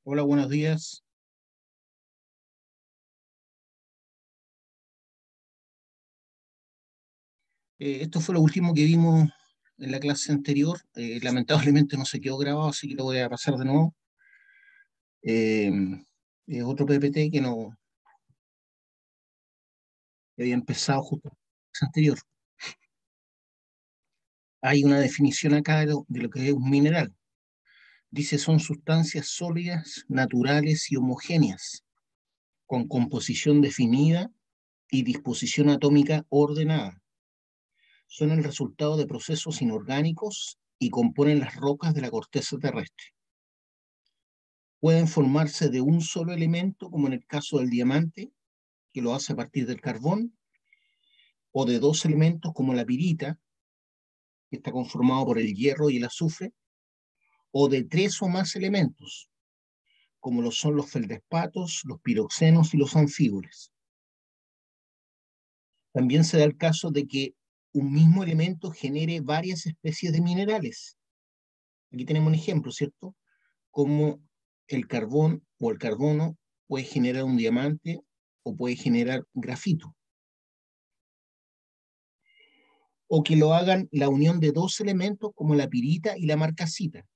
Hola, buenos días. Esto fue lo último que vimos en la clase anterior. Lamentablemente no se quedó grabado, así que lo voy a pasar de nuevo. Eh, es otro PPT que había empezado justo en la clase anterior. Hay una definición acá de lo que es un mineral. Dice, son sustancias sólidas, naturales y homogéneas, con composición definida y disposición atómica ordenada. Son el resultado de procesos inorgánicos y componen las rocas de la corteza terrestre. Pueden formarse de un solo elemento, como en el caso del diamante, que lo hace a partir del carbón, o de dos elementos, como la pirita, que está conformado por el hierro y el azufre, o de tres o más elementos, como lo son los feldespatos, los piroxenos y los anfíboles. También se da el caso de que un mismo elemento genere varias especies de minerales. Aquí tenemos un ejemplo, ¿cierto? Como el carbón o el carbono puede generar un diamante o puede generar grafito. O que lo hagan la unión de dos elementos como la pirita y la marcasita,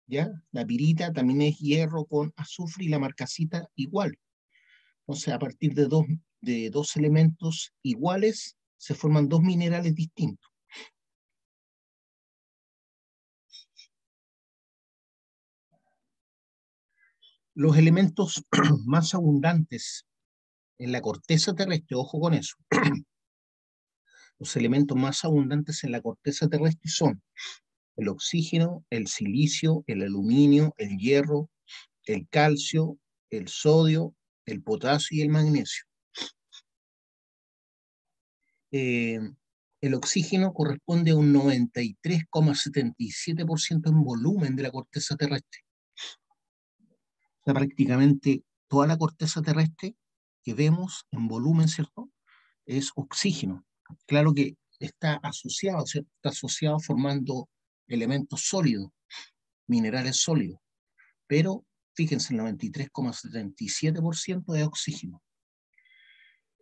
¿ya? La pirita también es hierro con azufre y la marcasita igual. Entonces, a partir de dos elementos iguales, se forman dos minerales distintos. Los elementos más abundantes en la corteza terrestre, ojo con eso, los elementos más abundantes en la corteza terrestre son el oxígeno, el silicio, el aluminio, el hierro, el calcio, el sodio, el potasio y el magnesio. Eh, el oxígeno corresponde a un 93,77% en volumen de la corteza terrestre. O sea, prácticamente toda la corteza terrestre que vemos en volumen, ¿cierto? Es oxígeno. Claro que está asociado, ¿cierto? Está asociado formando elementos sólidos, minerales sólidos, pero fíjense, el 93,77% es oxígeno.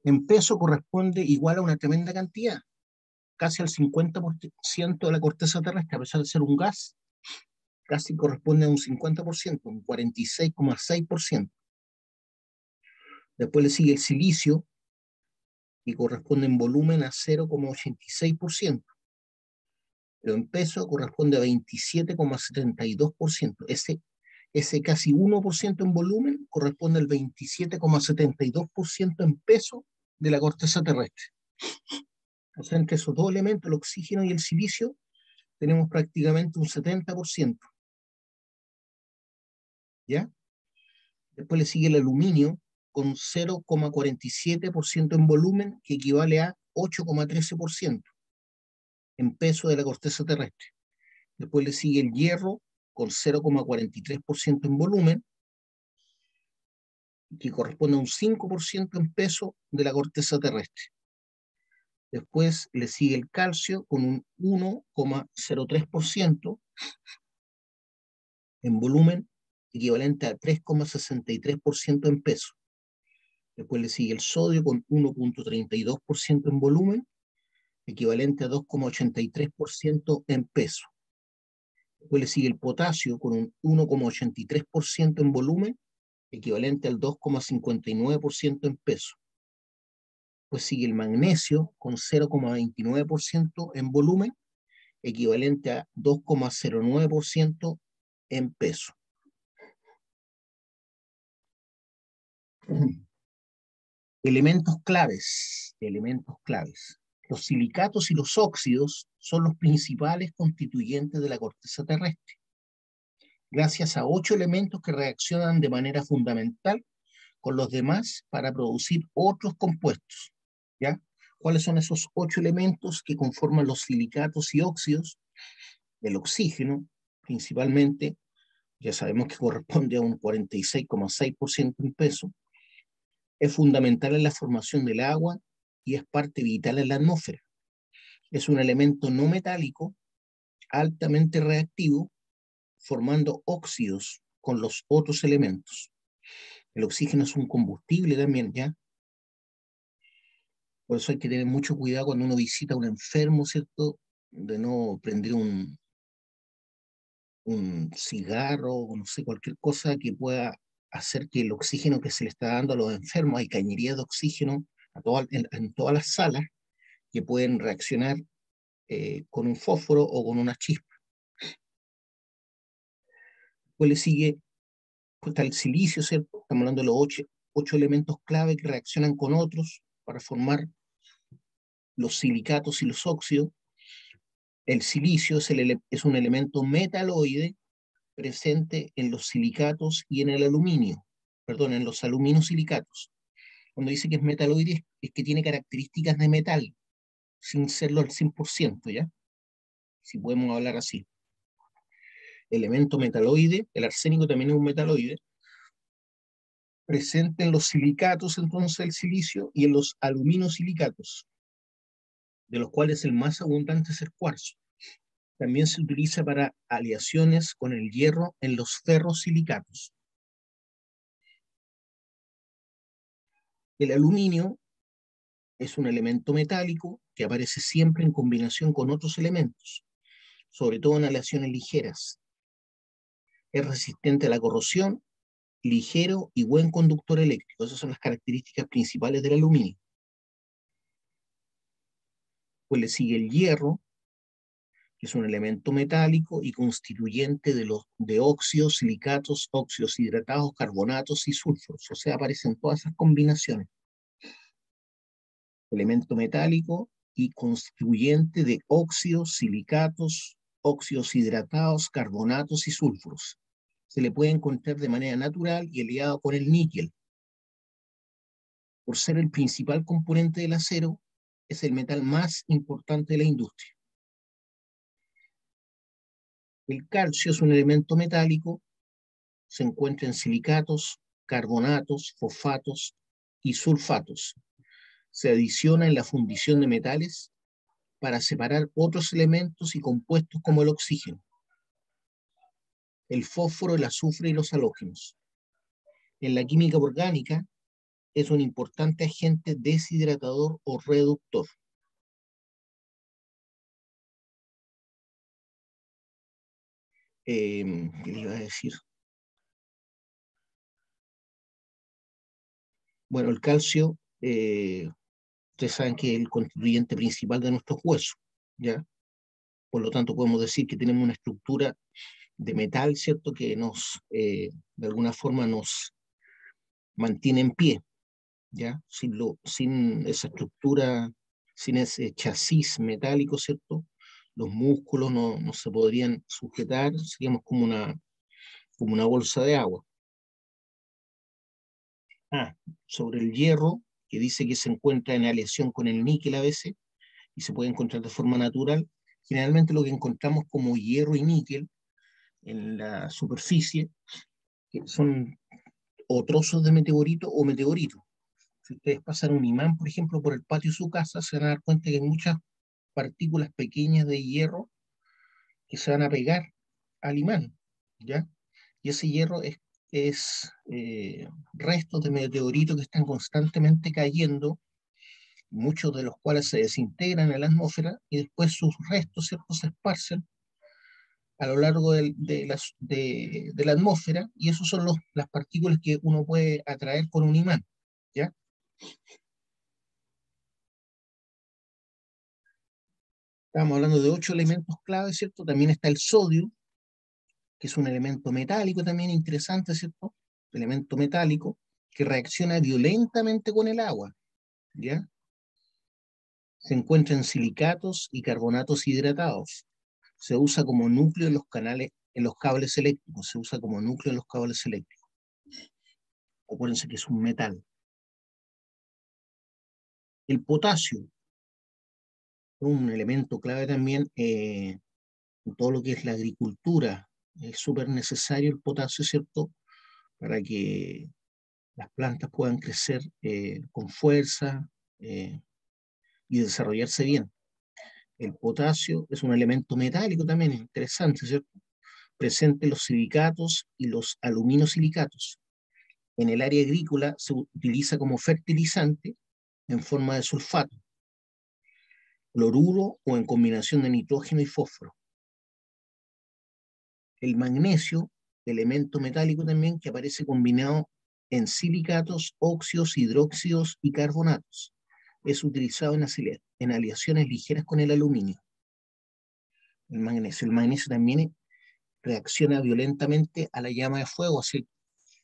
En peso corresponde igual a una tremenda cantidad, casi al 50% de la corteza terrestre, a pesar de ser un gas, casi corresponde a un 50%, un 46,6%. Después le sigue el silicio, que corresponde en volumen a 0,86%, pero en peso corresponde a 27,72%. Ese casi 1% en volumen corresponde al 27,72% en peso de la corteza terrestre. O sea, entre esos dos elementos, el oxígeno y el silicio, tenemos prácticamente un 70%, ¿ya? Después le sigue el aluminio con 0,47% en volumen, que equivale a 8,13% en peso de la corteza terrestre. Después le sigue el hierro con 0,43% en volumen, que corresponde a un 5% en peso de la corteza terrestre. Después le sigue el calcio con un 1,03% en volumen, equivalente a 3,63% en peso. Después le sigue el sodio con 1,32% en volumen, equivalente a 2,83% en peso. Después le sigue el potasio con un 1,83% en volumen, equivalente al 2,59% en peso. Pues sigue el magnesio con 0,29% en volumen, equivalente a 2,09% en peso. Elementos claves, elementos claves. Los silicatos y los óxidos son los principales constituyentes de la corteza terrestre, gracias a 8 elementos que reaccionan de manera fundamental con los demás para producir otros compuestos, ¿ya? ¿Cuáles son esos 8 elementos que conforman los silicatos y óxidos? El oxígeno, principalmente, ya sabemos que corresponde a un 46,6% en peso, es fundamental en la formación del agua y es parte vital en la atmósfera. Es un elemento no metálico, altamente reactivo, formando óxidos con los otros elementos. El oxígeno es un combustible también, ¿ya? Por eso hay que tener mucho cuidado cuando uno visita a un enfermo, ¿cierto? De no prender un cigarro o no sé, cualquier cosa que pueda hacer que el oxígeno que se le está dando a los enfermos, hay cañerías de oxígeno en todas las salas que pueden reaccionar con un fósforo o con una chispa. Pues le sigue, pues está el silicio, ¿cierto? Estamos hablando de los ocho elementos clave que reaccionan con otros para formar los silicatos y los óxidos. El silicio es un elemento metaloide presente en los silicatos y en el aluminio, perdón, en los aluminosilicatos. Cuando dice que es metaloide, es que tiene características de metal, sin serlo al 100%, ¿ya? Si podemos hablar así. Elemento metaloide, el arsénico también es un metaloide, presente en los silicatos, entonces el silicio, y en los aluminosilicatos, de los cuales el más abundante es el cuarzo. También se utiliza para aleaciones con el hierro en los ferrosilicatos. El aluminio es un elemento metálico que aparece siempre en combinación con otros elementos, sobre todo en aleaciones ligeras. Es resistente a la corrosión, ligero y buen conductor eléctrico. Esas son las características principales del aluminio. Pues le sigue el hierro, que es un elemento metálico y constituyente de óxidos, silicatos, óxidos hidratados, carbonatos y sulfuros. O sea, aparecen todas esas combinaciones. Elemento metálico y constituyente de óxidos, silicatos, óxidos hidratados, carbonatos y sulfuros. Se le puede encontrar de manera natural y aliado con el níquel. Por ser el principal componente del acero, es el metal más importante de la industria. El calcio es un elemento metálico, se encuentra en silicatos, carbonatos, fosfatos y sulfatos. Se adiciona en la fundición de metales para separar otros elementos y compuestos como el oxígeno, el fósforo, el azufre y los halógenos. En la química orgánica es un importante agente deshidratador o reductor. ¿Qué le iba a decir? Bueno, el calcio, ustedes saben que es el constituyente principal de nuestros huesos, ¿ya? Por lo tanto, podemos decir que tenemos una estructura de metal, ¿cierto? Que de alguna forma nos mantiene en pie, ¿ya? Sin esa estructura, sin ese chasis metálico, ¿cierto? Los músculos no se podrían sujetar, seríamos como una bolsa de agua. Sobre el hierro, que dice que se encuentra en aleación con el níquel a veces, y se puede encontrar de forma natural. Generalmente lo que encontramos como hierro y níquel en la superficie, que son o trozos de meteorito o meteorito. Si ustedes pasan un imán, por ejemplo, por el patio de su casa, se van a dar cuenta que hay muchas partículas pequeñas de hierro que se van a pegar al imán, ¿ya? Y ese hierro es restos de meteoritos que están constantemente cayendo, muchos de los cuales se desintegran en la atmósfera y después sus restos, ¿cierto?, se esparcen a lo largo de la atmósfera, y esos son las partículas que uno puede atraer con un imán, ¿ya? Estamos hablando de 8 elementos clave, ¿cierto? También está el sodio, que es un elemento metálico también interesante, ¿cierto? Elemento metálico que reacciona violentamente con el agua, ¿ya? Se encuentra en silicatos y carbonatos hidratados. Se usa como núcleo en los cables eléctricos, se usa como núcleo en los cables eléctricos. Acuérdense que es un metal. El potasio es un elemento clave también en todo lo que es la agricultura. Es súper necesario el potasio, ¿cierto? Para que las plantas puedan crecer con fuerza y desarrollarse bien. El potasio es un elemento metálico también, interesante, ¿cierto? presente los silicatos y los aluminosilicatos. En el área agrícola se utiliza como fertilizante en forma de sulfato, cloruro o en combinación de nitrógeno y fósforo. El magnesio, elemento metálico también que aparece combinado en silicatos, óxidos, hidróxidos y carbonatos. Es utilizado en aleaciones ligeras con el aluminio. El magnesio también reacciona violentamente a la llama de fuego. Así,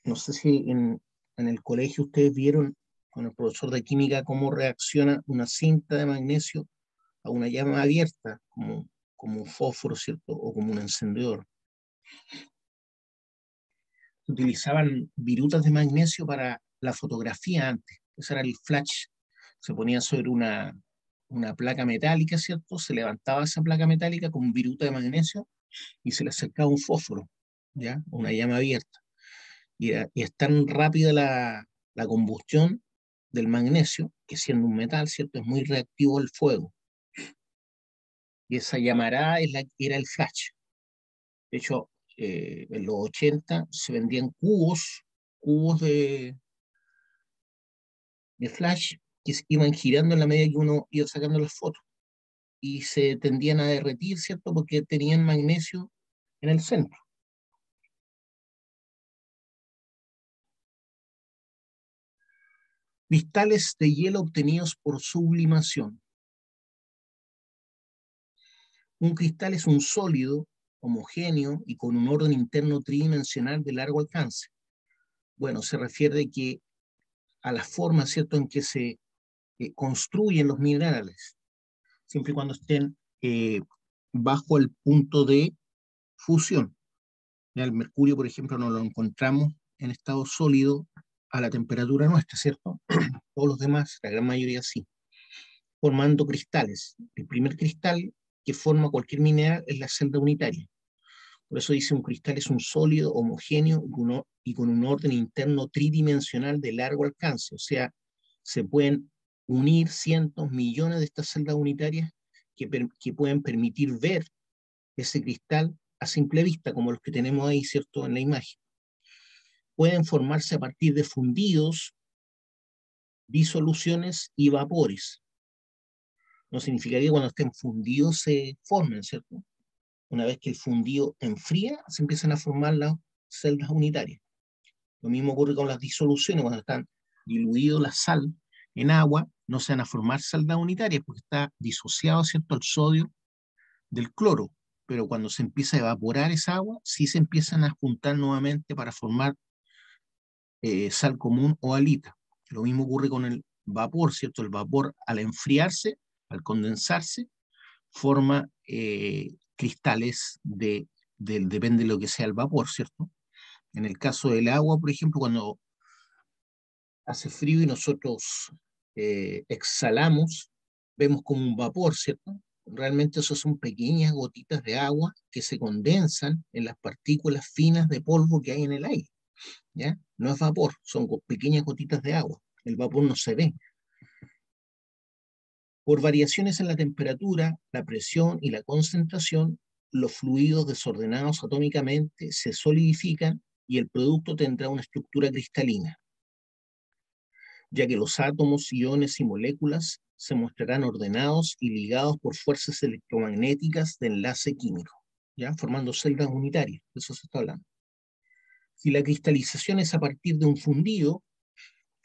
no sé si en el colegio ustedes vieron con el profesor de química cómo reacciona una cinta de magnesio a una llama abierta, como un fósforo, ¿cierto? O como un encendedor. Utilizaban virutas de magnesio para la fotografía antes. Ese era el flash. Se ponía sobre una placa metálica, ¿cierto? Se levantaba esa placa metálica con viruta de magnesio y se le acercaba un fósforo, ¿ya? Una llama abierta. Y es tan rápida la combustión del magnesio, que siendo un metal, ¿cierto? Es muy reactivo al fuego. Y esa llamarada era el flash. De hecho, en los 80 se vendían cubos de flash que se iban girando en la medida que uno iba sacando las fotos y se tendían a derretir, ¿cierto? Porque tenían magnesio en el centro. Cristales de hielo obtenidos por sublimación. Un cristal es un sólido homogéneo y con un orden interno tridimensional de largo alcance. Bueno, se refiere a la forma, ¿cierto?, en que se construyen los minerales, siempre y cuando estén bajo el punto de fusión. Ya el mercurio, por ejemplo, no lo encontramos en estado sólido a la temperatura nuestra, ¿cierto? Todos los demás, la gran mayoría sí, formando cristales. El primer cristal que forma cualquier mineral es la celda unitaria. Por eso dice un cristal es un sólido homogéneo y con un orden interno tridimensional de largo alcance. O sea, se pueden unir cientos, millones de estas celdas unitarias que pueden permitir ver ese cristal a simple vista, como los que tenemos ahí, ¿cierto?, en la imagen. Pueden formarse a partir de fundidos, disoluciones y vapores. No significa que cuando estén fundidos se formen, ¿cierto? Una vez que el fundido enfría, se empiezan a formar las celdas unitarias. Lo mismo ocurre con las disoluciones, cuando están diluido la sal en agua, no se van a formar celdas unitarias porque está disociado, ¿cierto?, el sodio del cloro. Pero cuando se empieza a evaporar esa agua, sí se empiezan a juntar nuevamente para formar sal común o halita. Lo mismo ocurre con el vapor, ¿cierto? El vapor al enfriarse, al condensarse, forma cristales depende de lo que sea el vapor, ¿cierto? En el caso del agua, por ejemplo, cuando hace frío y nosotros exhalamos, vemos como un vapor, ¿cierto? Realmente eso son pequeñas gotitas de agua que se condensan en las partículas finas de polvo que hay en el aire, ¿ya? No es vapor, son pequeñas gotitas de agua. El vapor no se ve. Por variaciones en la temperatura, la presión y la concentración, los fluidos desordenados atómicamente se solidifican y el producto tendrá una estructura cristalina, ya que los átomos, iones y moléculas se mostrarán ordenados y ligados por fuerzas electromagnéticas de enlace químico, ¿ya? Formando celdas unitarias, de eso se está hablando. Si la cristalización es a partir de un fundido,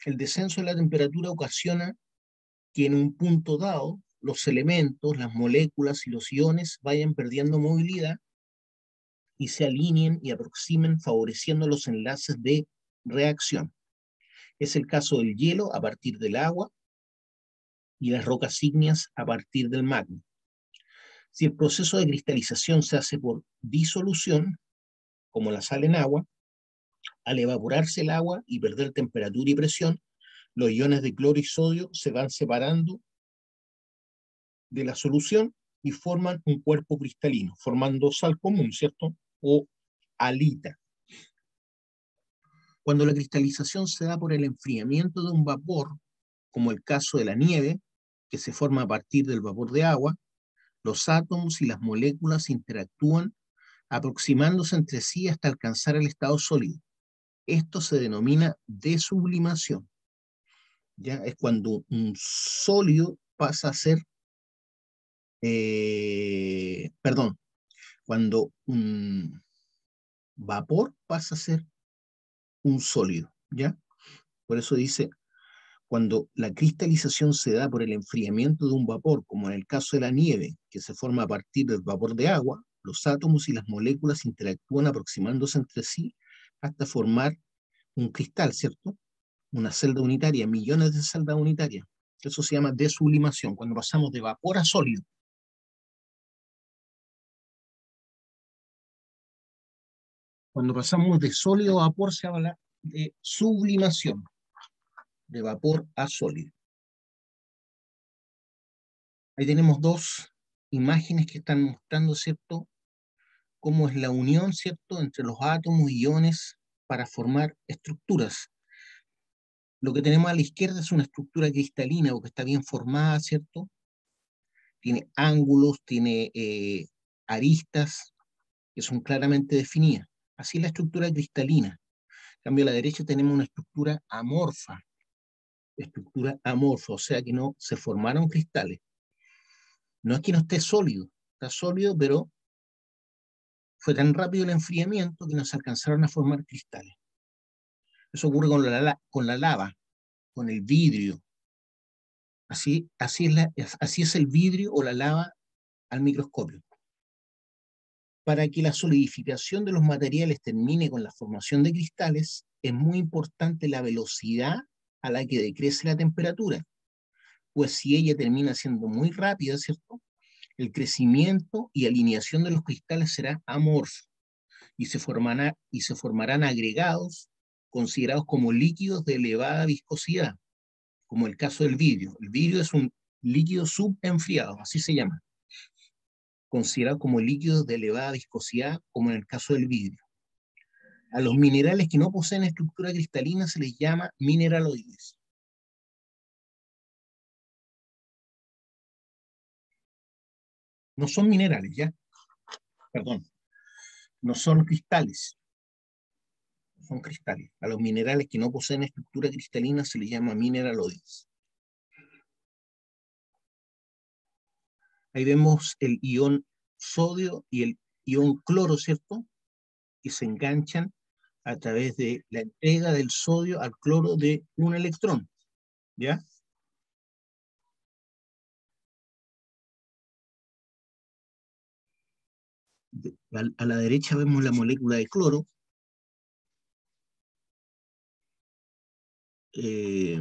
el descenso de la temperatura ocasiona que en un punto dado los elementos, las moléculas y los iones vayan perdiendo movilidad y se alineen y aproximen favoreciendo los enlaces de reacción. Es el caso del hielo a partir del agua y las rocas ígneas a partir del magma. Si el proceso de cristalización se hace por disolución, como la sal en agua, al evaporarse el agua y perder temperatura y presión, los iones de cloro y sodio se van separando de la solución y forman un cuerpo cristalino, formando sal común, ¿cierto? O halita. Cuando la cristalización se da por el enfriamiento de un vapor, como el caso de la nieve, que se forma a partir del vapor de agua, los átomos y las moléculas interactúan aproximándose entre sí hasta alcanzar el estado sólido. Esto se denomina desublimación. ¿Ya? Es cuando un sólido pasa a ser, perdón, cuando un vapor pasa a ser un sólido, ¿ya? Por eso dice, cuando la cristalización se da por el enfriamiento de un vapor, como en el caso de la nieve, que se forma a partir del vapor de agua, los átomos y las moléculas interactúan aproximándose entre sí hasta formar un cristal, ¿cierto? Una celda unitaria, millones de celdas unitarias. Eso se llama desublimación, cuando pasamos de vapor a sólido. Cuando pasamos de sólido a vapor se habla de sublimación, de vapor a sólido. Ahí tenemos dos imágenes que están mostrando, ¿cierto?, cómo es la unión, ¿cierto?, entre los átomos y iones para formar estructuras. Lo que tenemos a la izquierda es una estructura cristalina o que está bien formada, ¿cierto? Tiene ángulos, tiene aristas que son claramente definidas. Así es la estructura cristalina. En cambio, a la derecha tenemos una estructura amorfa, o sea que no se formaron cristales. No es que no esté sólido, está sólido, pero fue tan rápido el enfriamiento que no se alcanzaron a formar cristales. Eso ocurre con la lava, con el vidrio. Así es el vidrio o la lava al microscopio. Para que la solidificación de los materiales termine con la formación de cristales, es muy importante la velocidad a la que decrece la temperatura, pues si ella termina siendo muy rápida, ¿cierto?, el crecimiento y alineación de los cristales será amorfo y se formarán agregados considerados como líquidos de elevada viscosidad, como el caso del vidrio. El vidrio es un líquido subenfriado, así se llama, considerado como líquidos de elevada viscosidad, como en el caso del vidrio. A los minerales que no poseen estructura cristalina se les llama mineraloides. No son minerales, ¿ya? Perdón, no son cristales, son cristales. A los minerales que no poseen estructura cristalina se les llama mineraloides. Ahí vemos el ion sodio y el ion cloro, ¿cierto?, que se enganchan a través de la entrega del sodio al cloro de un electrón, ¿ya? A la derecha vemos la molécula de cloro, eh,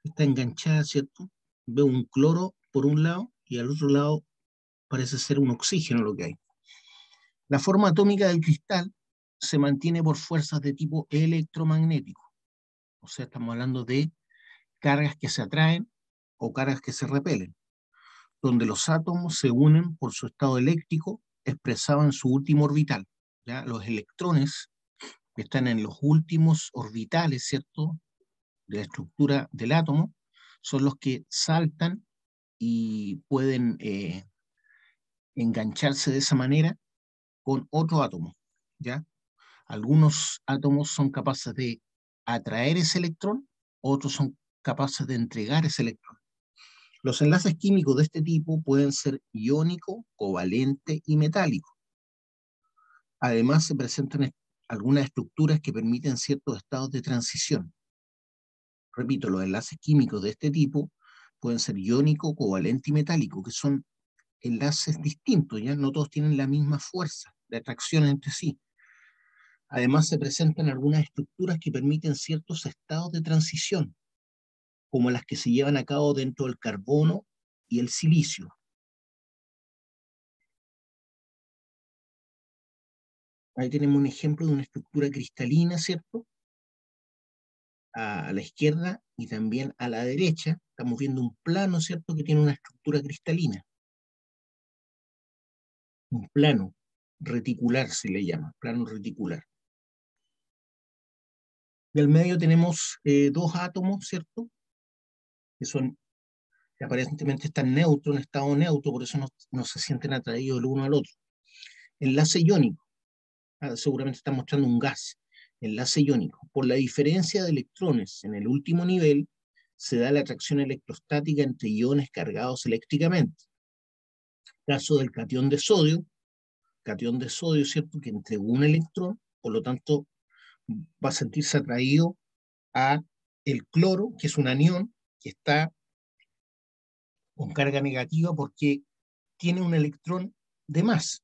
está enganchada, ¿cierto? Veo un cloro por un lado y al otro lado parece ser un oxígeno lo que hay. La forma atómica del cristal se mantiene por fuerzas de tipo electromagnético, o sea, estamos hablando de cargas que se atraen o cargas que se repelen, donde los átomos se unen por su estado eléctrico expresado en su último orbital. ¿Ya? Los electrones que están en los últimos orbitales, ¿cierto?, de la estructura del átomo, son los que saltan y pueden engancharse de esa manera con otro átomo, ¿ya? Algunos átomos son capaces de atraer ese electrón, otros son capaces de entregar ese electrón. Los enlaces químicos de este tipo pueden ser iónico, covalente y metálico. Además, se presentan algunas estructuras que permiten ciertos estados de transición. Repito, los enlaces químicos de este tipo pueden ser iónico, covalente y metálico, que son enlaces distintos, ¿ya? No todos tienen la misma fuerza de atracción entre sí. Además, se presentan algunas estructuras que permiten ciertos estados de transición, como las que se llevan a cabo dentro del carbono y el silicio. Ahí tenemos un ejemplo de una estructura cristalina, ¿cierto? A la izquierda y también a la derecha. Estamos viendo un plano, ¿cierto?, que tiene una estructura cristalina. Un plano reticular se le llama, plano reticular. Y al medio tenemos dos átomos, ¿cierto?, que son, que aparentemente están neutros, en estado neutro, por eso no se sienten atraídos el uno al otro. Enlace iónico. Seguramente está mostrando un gas. Enlace iónico. Por la diferencia de electrones en el último nivel, se da la atracción electrostática entre iones cargados eléctricamente. Caso del catión de sodio, ¿cierto? Que entregó un electrón, por lo tanto, va a sentirse atraído a el cloro, que es un anión, que está con carga negativa porque tiene un electrón de más,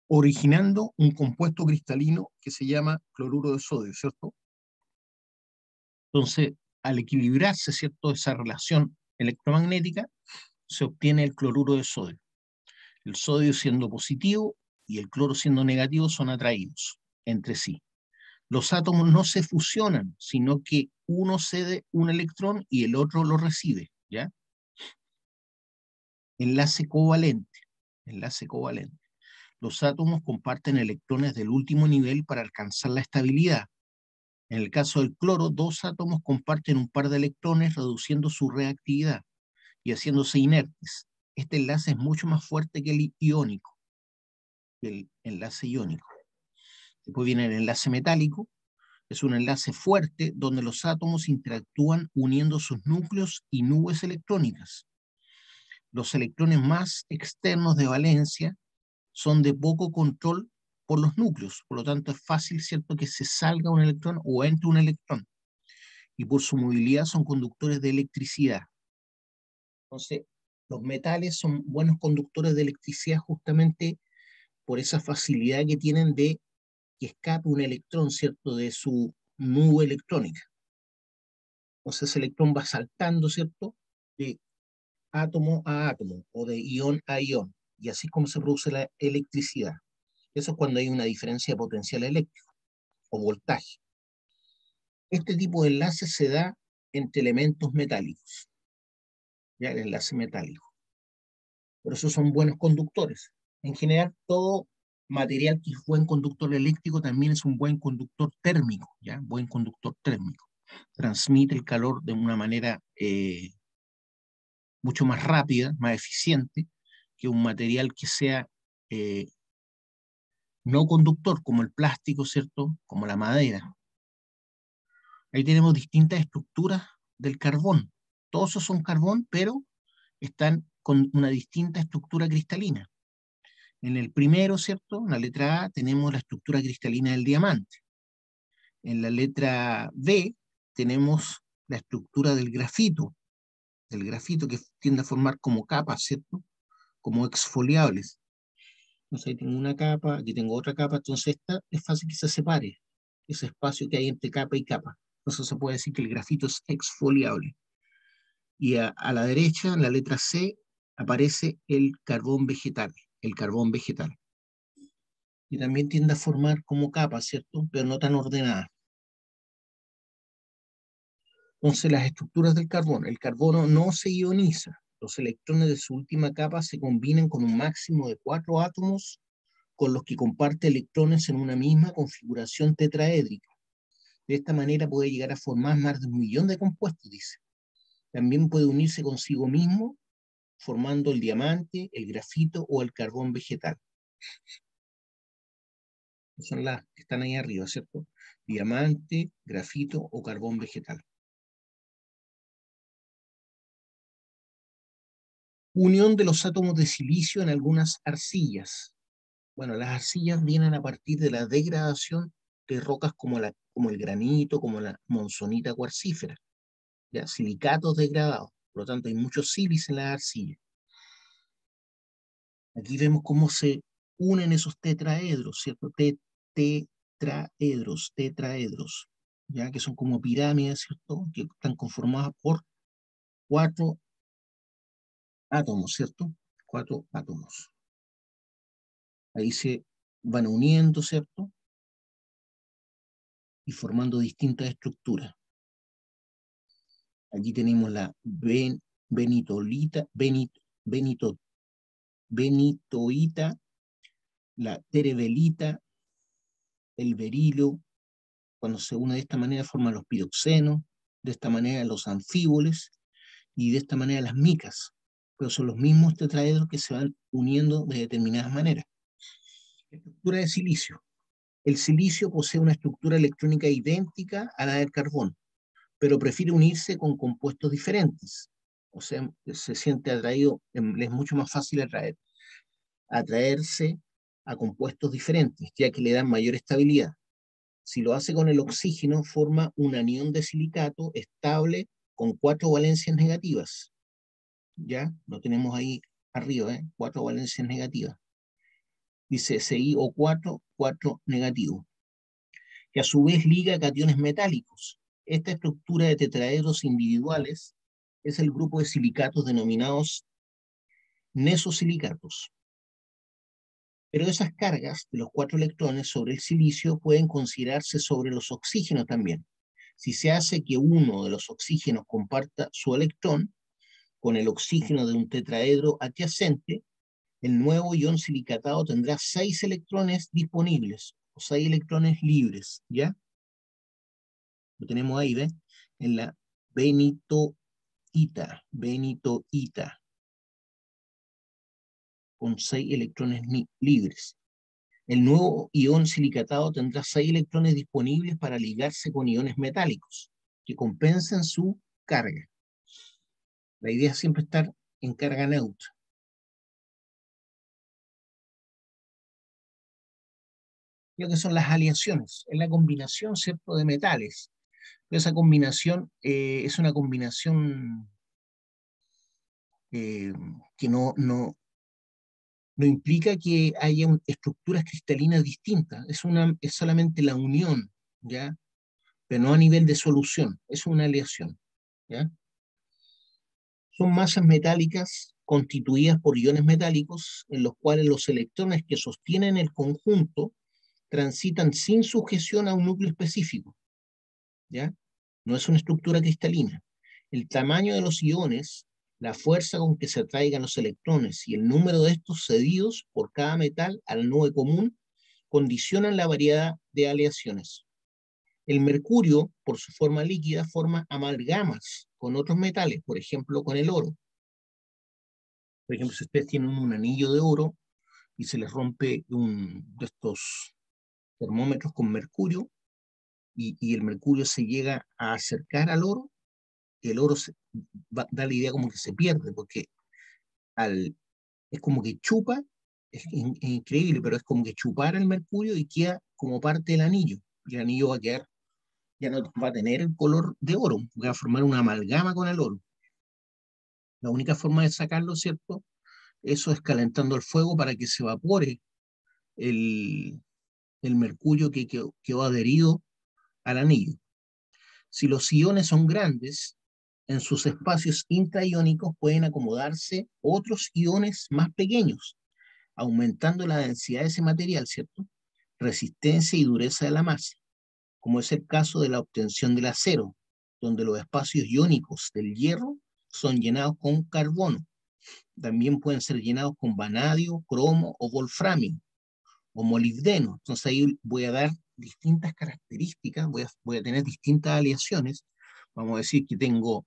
originando un compuesto cristalino que se llama cloruro de sodio, ¿cierto? Entonces, al equilibrarse, ¿cierto?, esa relación electromagnética, se obtiene el cloruro de sodio. El sodio siendo positivo y el cloro siendo negativo son atraídos entre sí. Los átomos no se fusionan, sino que uno cede un electrón y el otro lo recibe, ¿ya? Enlace covalente. Enlace covalente. Los átomos comparten electrones del último nivel para alcanzar la estabilidad. En el caso del cloro, dos átomos comparten un par de electrones reduciendo su reactividad y haciéndose inertes. Este enlace es mucho más fuerte que el iónico, el enlace iónico. Después viene el enlace metálico. Es un enlace fuerte donde los átomos interactúan uniendo sus núcleos y nubes electrónicas. Los electrones más externos de valencia son de poco control por los núcleos, por lo tanto es fácil, ¿cierto?, que se salga un electrón o entre un electrón, y por su movilidad son conductores de electricidad. Entonces, los metales son buenos conductores de electricidad justamente por esa facilidad que tienen de que escape un electrón, ¿cierto?, de su nube electrónica. Entonces ese electrón va saltando, ¿cierto?, de átomo a átomo o de ión a ión, y así es como se produce la electricidad. Eso es cuando hay una diferencia de potencial eléctrico o voltaje. Este tipo de enlace se da entre elementos metálicos, ya el enlace metálico. Por eso son buenos conductores. En general, todo material que es buen conductor eléctrico también es un buen conductor térmico, ¿ya? Buen conductor térmico. Transmite el calor de una manera mucho más rápida, más eficiente, que un material que sea no conductor, como el plástico, ¿cierto?, como la madera. Ahí tenemos distintas estructuras del carbón. Todos esos son carbón, pero están con una distinta estructura cristalina. En el primero, ¿cierto?, en la letra A, tenemos la estructura cristalina del diamante. En la letra B, tenemos la estructura del grafito que tiende a formar como capas, ¿cierto?, como exfoliables. Entonces ahí tengo una capa, aquí tengo otra capa, entonces esta es fácil que se separe, ese espacio que hay entre capa y capa. Entonces se puede decir que el grafito es exfoliable. Y a la derecha, en la letra C, aparece el carbón vegetal, Y también tiende a formar como capas, ¿cierto?, pero no tan ordenadas. Entonces las estructuras del carbono, el carbono no se ioniza. Los electrones de su última capa se combinan con un máximo de 4 átomos con los que comparte electrones en una misma configuración tetraédrica. De esta manera puede llegar a formar más de 1.000.000 de compuestos, dice. También puede unirse consigo mismo, formando el diamante, el grafito o el carbón vegetal. Son las que están ahí arriba, ¿cierto? Diamante, grafito o carbón vegetal. Unión de los átomos de silicio en algunas arcillas. Bueno, las arcillas vienen a partir de la degradación de rocas como el granito, como la monzonita cuarcífera, ¿ya? Silicatos degradados. Por lo tanto, hay muchos sílice en las arcillas. Aquí vemos cómo se unen esos tetraedros, ¿cierto? Tetraedros, ¿ya? Que son como pirámides, ¿cierto? Que están conformadas por 4 átomos, ¿cierto? 4 átomos. Ahí se van uniendo, ¿cierto?, y formando distintas estructuras. Aquí tenemos la benitoita, la terebelita, el berilo. Cuando se une de esta manera forman los piroxenos, de esta manera los anfíboles y de esta manera las micas. Pero son los mismos tetraedros que se van uniendo de determinadas maneras. Estructura de silicio. El silicio posee una estructura electrónica idéntica a la del carbón, pero prefiere unirse con compuestos diferentes. O sea, se siente atraído, le es mucho más fácil atraerse a compuestos diferentes, ya que le dan mayor estabilidad. Si lo hace con el oxígeno, forma un anión de silicato estable con 4 valencias negativas. ¿Ya? Lo tenemos ahí arriba, 4 valencias negativas. Dice SiO4, 4 negativo, que a su vez liga cationes metálicos. Esta estructura de tetraedros individuales es el grupo de silicatos denominados nesosilicatos. Pero esas cargas de los 4 electrones sobre el silicio pueden considerarse sobre los oxígenos también. Si se hace que uno de los oxígenos comparta su electrón con el oxígeno de un tetraedro adyacente, el nuevo ion silicatado tendrá 6 electrones disponibles, o 6 electrones libres, ¿ya? Lo tenemos ahí, ¿ves? En la benitoíta, con 6 electrones libres. El nuevo ion silicatado tendrá 6 electrones disponibles para ligarse con iones metálicos, que compensen su carga. La idea es siempre estar en carga neutra. Lo que son las aleaciones, es la combinación, ¿cierto?, de metales. Esa combinación es una combinación eh, que no implica que haya estructuras cristalinas distintas, es solamente la unión, ¿ya? Pero no a nivel de solución, es una aleación, ¿ya? Son masas metálicas constituidas por iones metálicos en los cuales los electrones que sostienen el conjunto transitan sin sujeción a un núcleo específico, ¿ya? No es una estructura cristalina. El tamaño de los iones, la fuerza con que se atraigan los electrones y el número de estos cedidos por cada metal al nube común condicionan la variedad de aleaciones. El mercurio, por su forma líquida, forma amalgamas con otros metales, por ejemplo, con el oro. Por ejemplo, si ustedes tienen un anillo de oro y se les rompe un de estos termómetros con mercurio y el mercurio se llega a acercar al oro, el oro da la idea como que se pierde, porque es como que chupa, es increíble, pero es como que chupara el mercurio y queda como parte del anillo. Y el anillo va a quedar, ya no va a tener el color de oro, va a formar una amalgama con el oro. La única forma de sacarlo, ¿cierto? Eso es calentando el fuego para que se evapore el, el mercurio que quedó adherido al anillo. Si los iones son grandes, en sus espacios intraiónicos pueden acomodarse otros iones más pequeños, aumentando la densidad de ese material, ¿cierto? Resistencia y dureza de la masa, como es el caso de la obtención del acero, donde los espacios iónicos del hierro son llenados con carbono. También pueden ser llenados con vanadio, cromo o wolframio o molibdeno. Entonces ahí voy a dar distintas características, voy a tener distintas aleaciones. Vamos a decir que tengo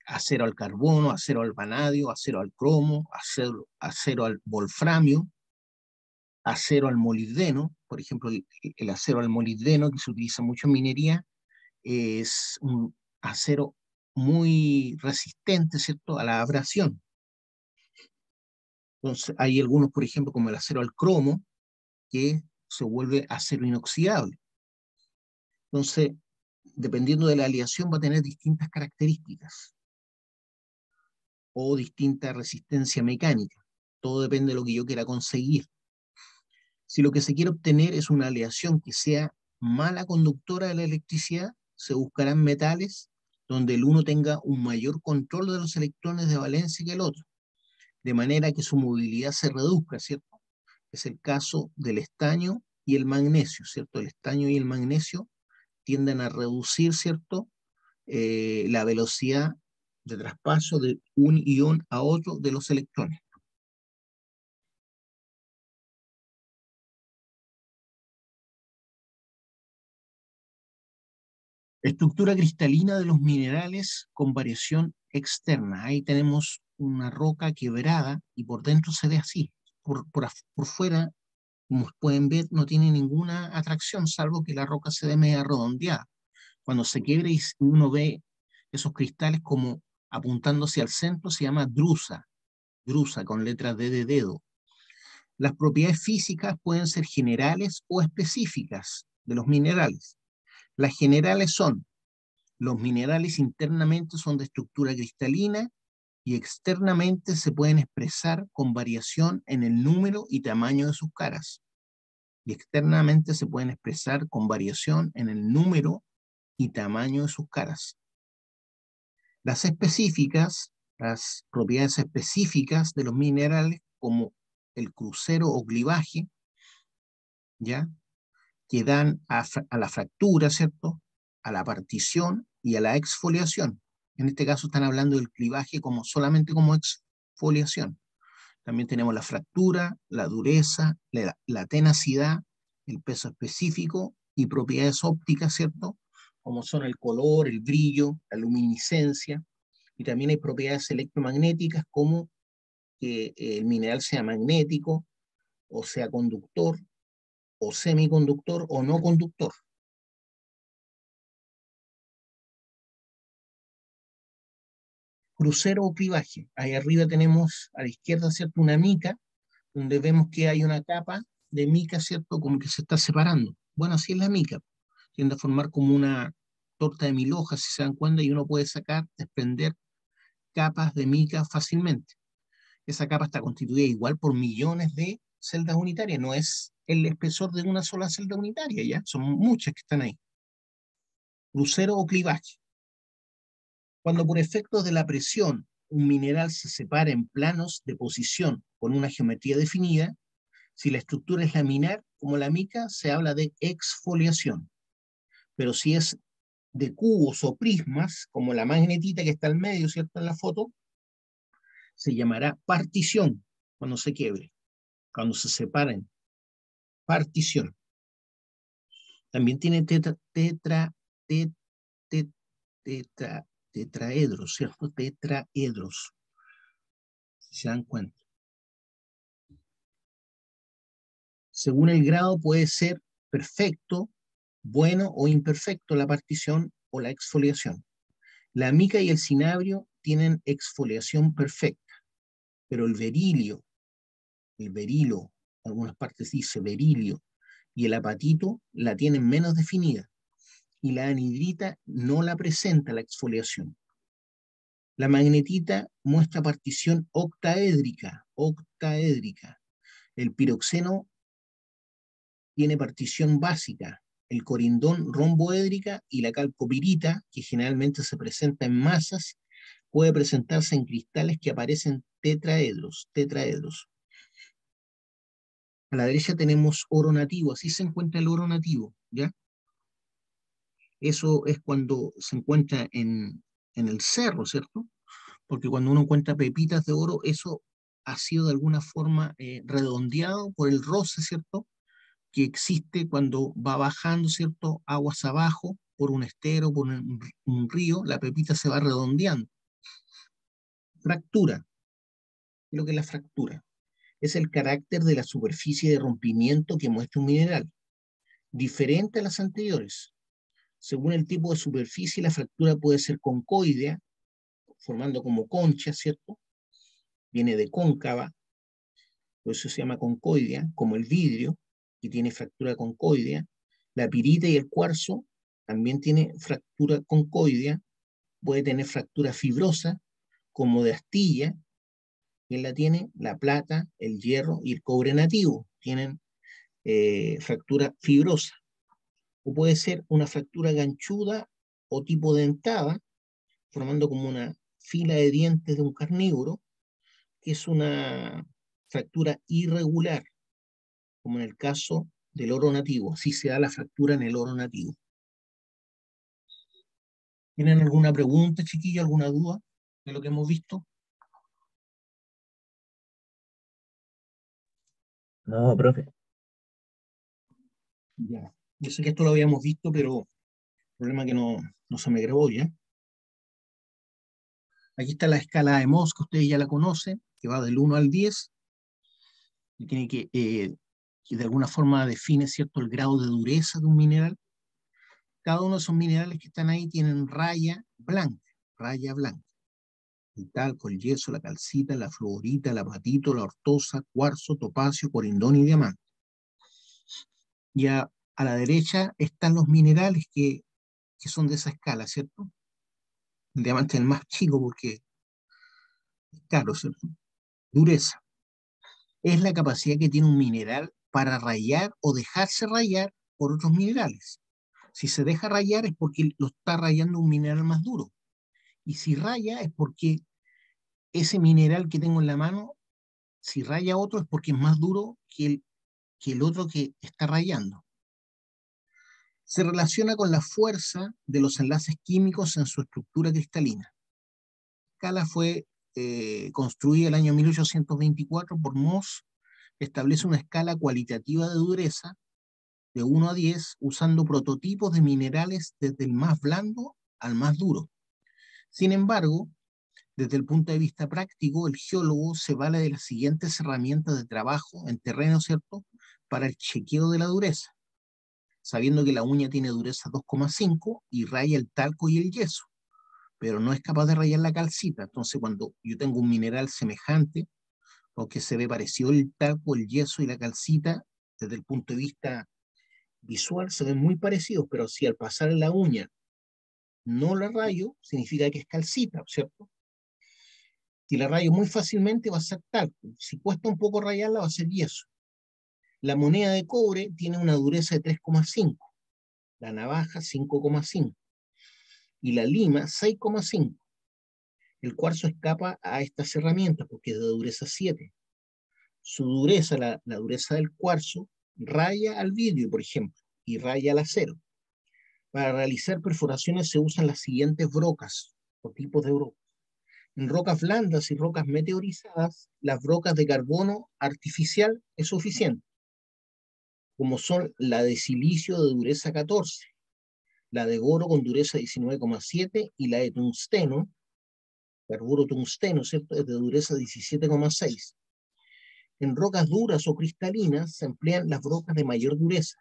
acero al carbono, acero al vanadio, acero al cromo, acero al wolframio, acero al molibdeno. Por ejemplo, el acero al molibdeno, que se utiliza mucho en minería, es un acero muy resistente, ¿cierto?, a la abrasión. Entonces, hay algunos, por ejemplo, como el acero al cromo, que se vuelve acero inoxidable. Entonces, dependiendo de la aleación, va a tener distintas características o distinta resistencia mecánica. Todo depende de lo que yo quiera conseguir. Si lo que se quiere obtener es una aleación que sea mala conductora de la electricidad, se buscarán metales donde el uno tenga un mayor control de los electrones de valencia que el otro, de manera que su movilidad se reduzca, ¿cierto? Es el caso del estaño y el magnesio, ¿cierto? El estaño y el magnesio tienden a reducir, ¿cierto?, la velocidad de traspaso de un ion a otro de los electrones. Estructura cristalina de los minerales con variación externa. Ahí tenemos una roca quebrada y por dentro se ve así. Por fuera como pueden ver, no tiene ninguna atracción, salvo que la roca se ve media redondeada. Cuando se quiebra y uno ve esos cristales como apuntándose al centro, se llama drusa, drusa con letras D de dedo. Las propiedades físicas pueden ser generales o específicas de los minerales. Las generales son: los minerales internamente son de estructura cristalina y externamente se pueden expresar con variación en el número y tamaño de sus caras. Y externamente se pueden expresar con variación en el número y tamaño de sus caras. Las específicas, las propiedades específicas de los minerales, como el crucero o clivaje, ¿ya? Que dan a la fractura, ¿cierto? A la partición y a la exfoliación. En este caso están hablando del clivaje como solamente como exfoliación. También tenemos la fractura, la dureza, la tenacidad, el peso específico y propiedades ópticas, ¿cierto? Como son el color, el brillo, la luminiscencia. Y también hay propiedades electromagnéticas como que el mineral sea magnético, o sea conductor, o semiconductor, o no conductor. Crucero o clivaje. Ahí arriba tenemos a la izquierda, ¿cierto? Una mica, donde vemos que hay una capa de mica, ¿cierto? Como que se está separando. Bueno, así es la mica. Tiende a formar como una torta de 1000 hojas, si se dan cuenta, y uno puede sacar, desprender capas de mica fácilmente. Esa capa está constituida igual por millones de celdas unitarias, no es el espesor de una sola celda unitaria, ¿ya? Son muchas que están ahí. Crucero o clivaje. Cuando por efectos de la presión un mineral se separa en planos de posición con una geometría definida, si la estructura es laminar, como la mica, se habla de exfoliación. Pero si es de cubos o prismas, como la magnetita que está al medio, ¿cierto? En la foto, se llamará partición cuando se quiebre, cuando se separen. Partición. También tiene tet- tetraedros, ¿cierto? Tetraedros, si se dan cuenta. Según el grado puede ser perfecto, bueno o imperfecto la partición o la exfoliación. La mica y el cinabrio tienen exfoliación perfecta, pero el berilo, en algunas partes dice berilio, y el apatito la tienen menos definida, y la anhidrita no la presenta la exfoliación. La magnetita muestra partición octaédrica, octaédrica. El piroxeno tiene partición básica, el corindón romboédrica y la calcopirita, que generalmente se presenta en masas, puede presentarse en cristales que aparecen tetraedros, tetraedros. A la derecha tenemos oro nativo, así se encuentra el oro nativo, ¿ya? Eso es cuando se encuentra en el cerro, ¿cierto? Porque cuando uno encuentra pepitas de oro, eso ha sido de alguna forma redondeado por el roce, ¿cierto? Que existe cuando va bajando, ¿cierto? Aguas abajo, por un estero, por un río, la pepita se va redondeando. Fractura. ¿Qué es lo que es la fractura? Es el carácter de la superficie de rompimiento que muestra un mineral, diferente a las anteriores. Según el tipo de superficie, la fractura puede ser concoidea, formando como concha, ¿cierto? Viene de cóncava, por eso se llama concoidea, como el vidrio, que tiene fractura concoidea. La pirita y el cuarzo también tiene fractura concoidea, puede tener fractura fibrosa, como de astilla. ¿Quién la tiene? La plata, el hierro y el cobre nativo tienen fractura fibrosa. O puede ser una fractura ganchuda o tipo dentada, formando como una fila de dientes de un carnívoro, que es una fractura irregular, como en el caso del oro nativo. Así se da la fractura en el oro nativo. ¿Tienen alguna pregunta, chiquillo, alguna duda de lo que hemos visto? No, profe. Ya. Yo sé que esto lo habíamos visto, pero el problema es que no se me grabó ya. Aquí está la escala de Mohs, que ustedes ya la conocen, que va del 1 al 10. Y tiene que que de alguna forma define, ¿cierto?, el grado de dureza de un mineral. Cada uno de esos minerales que están ahí tienen raya blanca, raya blanca. El talco, el yeso, la calcita, la fluorita, la apatito, la ortosa, cuarzo, topacio, corindón y diamante. Y a la derecha están los minerales que son de esa escala, ¿cierto? El diamante es el más chico porque es caro, ¿cierto? Dureza. Es la capacidad que tiene un mineral para rayar o dejarse rayar por otros minerales. Si se deja rayar es porque lo está rayando un mineral más duro. Y si raya es porque ese mineral que tengo en la mano, si raya otro es porque es más duro que el otro que está rayando. Se relaciona con la fuerza de los enlaces químicos en su estructura cristalina. La escala fue construida el año 1824 por Mohs. Establece una escala cualitativa de dureza de 1 a 10 usando prototipos de minerales desde el más blando al más duro. Sin embargo, desde el punto de vista práctico, el geólogo se vale de las siguientes herramientas de trabajo en terreno, ¿cierto?, para el chequeo de la dureza, sabiendo que la uña tiene dureza 2,5 y raya el talco y el yeso, pero no es capaz de rayar la calcita. Entonces, cuando yo tengo un mineral semejante, o que se ve parecido el talco, el yeso y la calcita, desde el punto de vista visual se ven muy parecidos, pero si al pasar la uña no la rayo, significa que es calcita, ¿cierto? Si la rayo muy fácilmente va a ser talco. Si cuesta un poco rayarla va a ser yeso. La moneda de cobre tiene una dureza de 3,5, la navaja 5,5 y la lima 6,5. El cuarzo escapa a estas herramientas porque es de dureza 7. Su dureza, la dureza del cuarzo, raya al vidrio, por ejemplo, y raya al acero. Para realizar perforaciones se usan las siguientes brocas o tipos de brocas. En rocas blandas y rocas meteorizadas, las brocas de carbono artificial es suficiente, como son la de silicio de dureza 14, la de boro con dureza 19,7 y la de tungsteno, carburo tungsteno, ¿cierto?, es de dureza 17,6. En rocas duras o cristalinas se emplean las brocas de mayor dureza,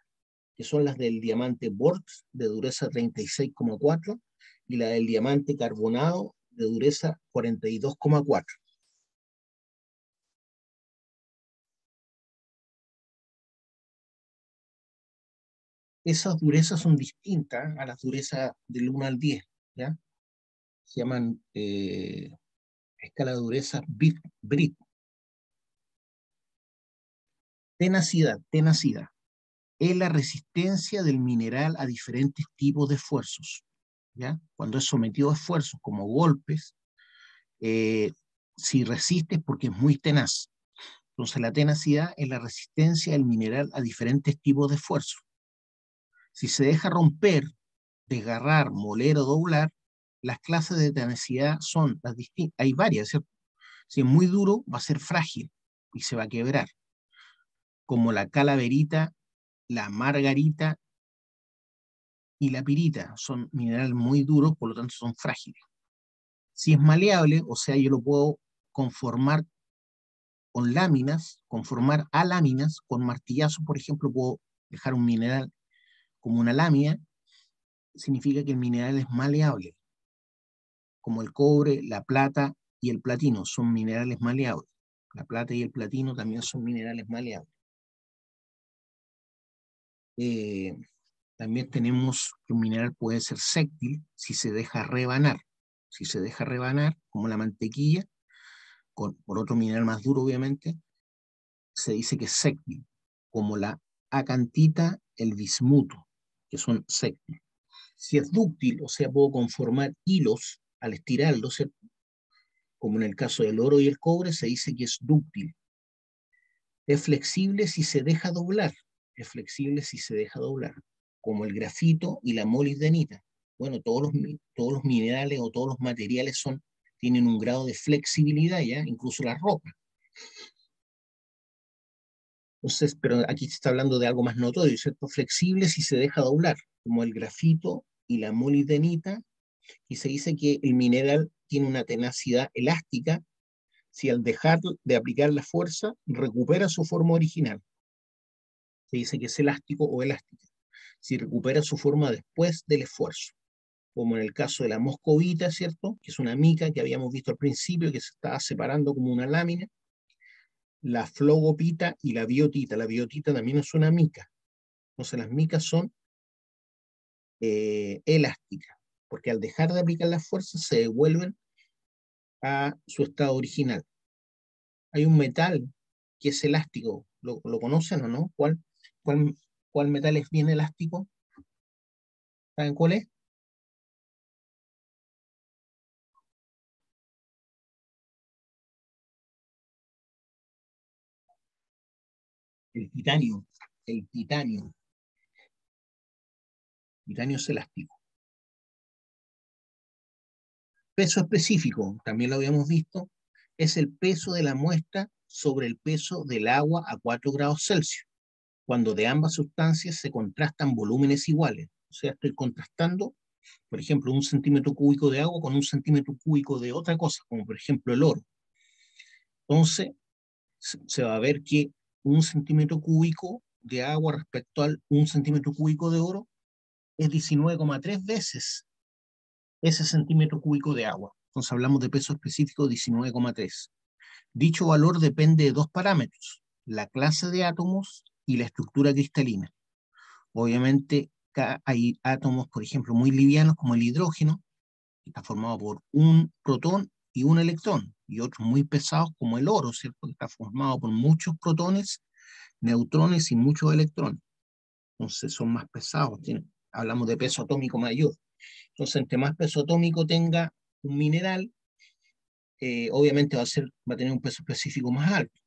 que son las del diamante Borx de dureza 36,4 y la del diamante carbonado de dureza 42,4. Esas durezas son distintas a las durezas del 1 al 10, ¿ya? Se llaman escala de dureza BRIT. Tenacidad. Es la resistencia del mineral a diferentes tipos de esfuerzos, ¿ya? Cuando es sometido a esfuerzos como golpes, eh, si resiste es porque es muy tenaz. Entonces la tenacidad es la resistencia del mineral a diferentes tipos de esfuerzos. Si se deja romper, desgarrar, moler o doblar, las clases de tenacidad son las distintas. Hay varias, ¿cierto? Si es muy duro, va a ser frágil y se va a quebrar, como la calaverita, la margarita y la pirita. Son minerales muy duros, por lo tanto son frágiles. Si es maleable, o sea, yo lo puedo conformar con láminas, conformar a láminas, con martillazo, por ejemplo, puedo dejar un mineral como una lámina, significa que el mineral es maleable, como el cobre, la plata y el platino, son minerales maleables. La plata y el platino también son minerales maleables. Eh, También tenemos que un mineral puede ser séptil si se deja rebanar. Si se deja rebanar, como la mantequilla, por otro mineral más duro, obviamente, se dice que es séptil, como la acantita, el bismuto, que son séptiles. Si es dúctil, o sea, puedo conformar hilos al estirarlo, ¿cierto? Como en el caso del oro y el cobre, se dice que es dúctil. Es flexible si se deja doblar, es flexible si se deja doblar, como el grafito y la molibdenita. Bueno, todos los minerales o todos los materiales tienen un grado de flexibilidad, ¿ya? Incluso la roca. Entonces, pero aquí se está hablando de algo más notorio, ¿cierto? Flexible si se deja doblar, como el grafito y la molibdenita, y se dice que el mineral tiene una tenacidad elástica si al dejar de aplicar la fuerza recupera su forma original. Se dice que es elástico o elástica. Si recupera su forma después del esfuerzo, como en el caso de la moscovita, ¿cierto? Que es una mica que habíamos visto al principio, que se estaba separando como una lámina. La flogopita y la biotita. La biotita también es una mica. Entonces las micas son elásticas, porque al dejar de aplicar las fuerzas se devuelven a su estado original. Hay un metal que es elástico, ¿lo conocen o no? Cuál, ¿Cuál metal es bien elástico? ¿Saben cuál es? El titanio. El titanio. Titanio es elástico. Peso específico, también lo habíamos visto, es el peso de la muestra sobre el peso del agua a 4 grados Celsius, cuando de ambas sustancias se contrastan volúmenes iguales. O sea, estoy contrastando, por ejemplo, 1 centímetro cúbico de agua con 1 centímetro cúbico de otra cosa, como por ejemplo el oro. Entonces, se va a ver que 1 centímetro cúbico de agua respecto al 1 centímetro cúbico de oro es 19,3 veces ese centímetro cúbico de agua. Entonces hablamos de peso específico 19,3. Dicho valor depende de dos parámetros, la clase de átomos y la estructura cristalina. Obviamente hay átomos, por ejemplo, muy livianos como el hidrógeno, que está formado por un protón y un electrón, y otros muy pesados como el oro, ¿cierto? Que está formado por muchos protones, neutrones y muchos electrones. Entonces son más pesados, hablamos de peso atómico mayor. Entonces, entre más peso atómico tenga un mineral, obviamente va a tener un peso específico más alto.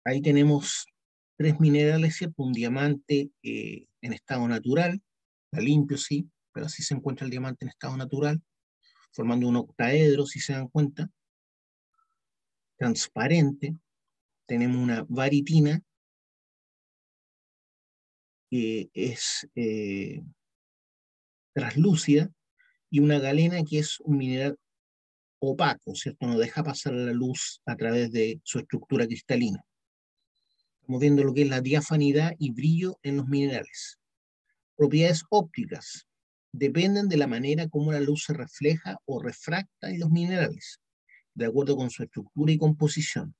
Ahí tenemos tres minerales, ¿cierto? Un diamante en estado natural, está limpio, sí, pero así se encuentra el diamante en estado natural, formando un octaedro, si se dan cuenta, transparente. Tenemos una varitina, que es traslúcida, y una galena, que es un mineral opaco, ¿cierto? No deja pasar la luz a través de su estructura cristalina. Estamos viendo lo que es la diafanidad y brillo en los minerales. Propiedades ópticas dependen de la manera como la luz se refleja o refracta en los minerales, de acuerdo con su estructura y composición.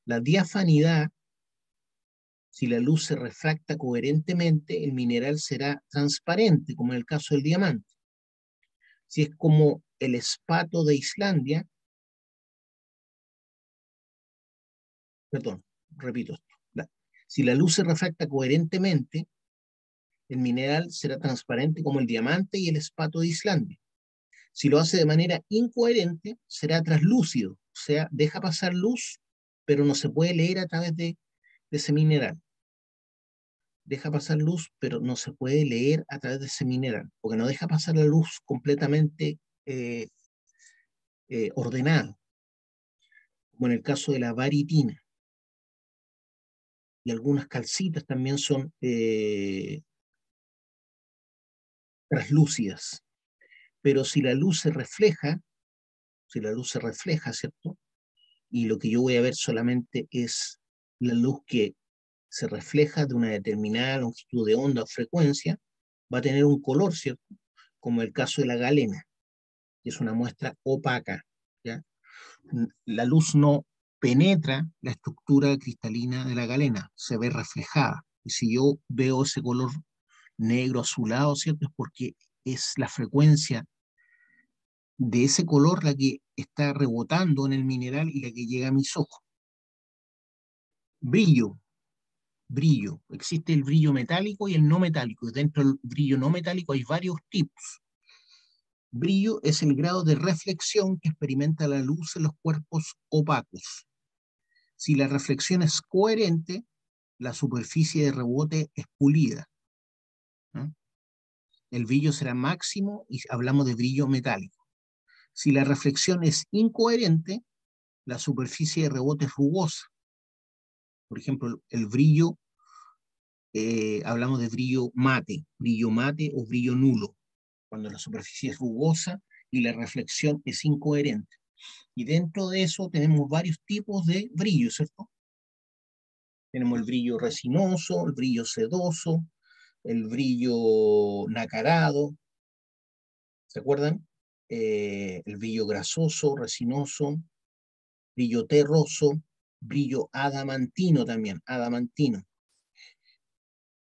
La diafanidad, si la luz se refracta coherentemente, el mineral será transparente, como en el caso del diamante. Si es como el espato de Islandia, perdón, repito esto, si la luz se refracta coherentemente, el mineral será transparente como el diamante y el espato de Islandia. Si lo hace de manera incoherente, será translúcido, o sea, deja pasar luz, pero no se puede leer a través de ese mineral. Deja pasar luz, pero no se puede leer a través de ese mineral, porque no deja pasar la luz completamente ordenada, como en el caso de la varitina. Y algunas calcitas también son translúcidas. Pero si la luz se refleja, ¿cierto? Y lo que yo voy a ver solamente es la luz que se refleja de una determinada longitud de onda o frecuencia, va a tener un color, ¿cierto? Como el caso de la galena, que es una muestra opaca, ¿ya? La luz no penetra la estructura cristalina de la galena, se ve reflejada. Y si yo veo ese color negro azulado, ¿cierto? Es porque es la frecuencia de ese color la que está rebotando en el mineral y la que llega a mis ojos. Brillo, brillo. Existe el brillo metálico y el no metálico. Dentro del brillo no metálico hay varios tipos. Brillo es el grado de reflexión que experimenta la luz en los cuerpos opacos. Si la reflexión es coherente, la superficie de rebote es pulida, ¿no? El brillo será máximo y hablamos de brillo metálico. Si la reflexión es incoherente, la superficie de rebote es rugosa. Por ejemplo, el brillo, hablamos de brillo mate o brillo nulo, cuando la superficie es rugosa y la reflexión es incoherente. Y dentro de eso tenemos varios tipos de brillo, ¿cierto? Tenemos el brillo resinoso, el brillo sedoso, el brillo nacarado, ¿se acuerdan? El brillo grasoso, resinoso, brillo terroso, brillo adamantino también, adamantino.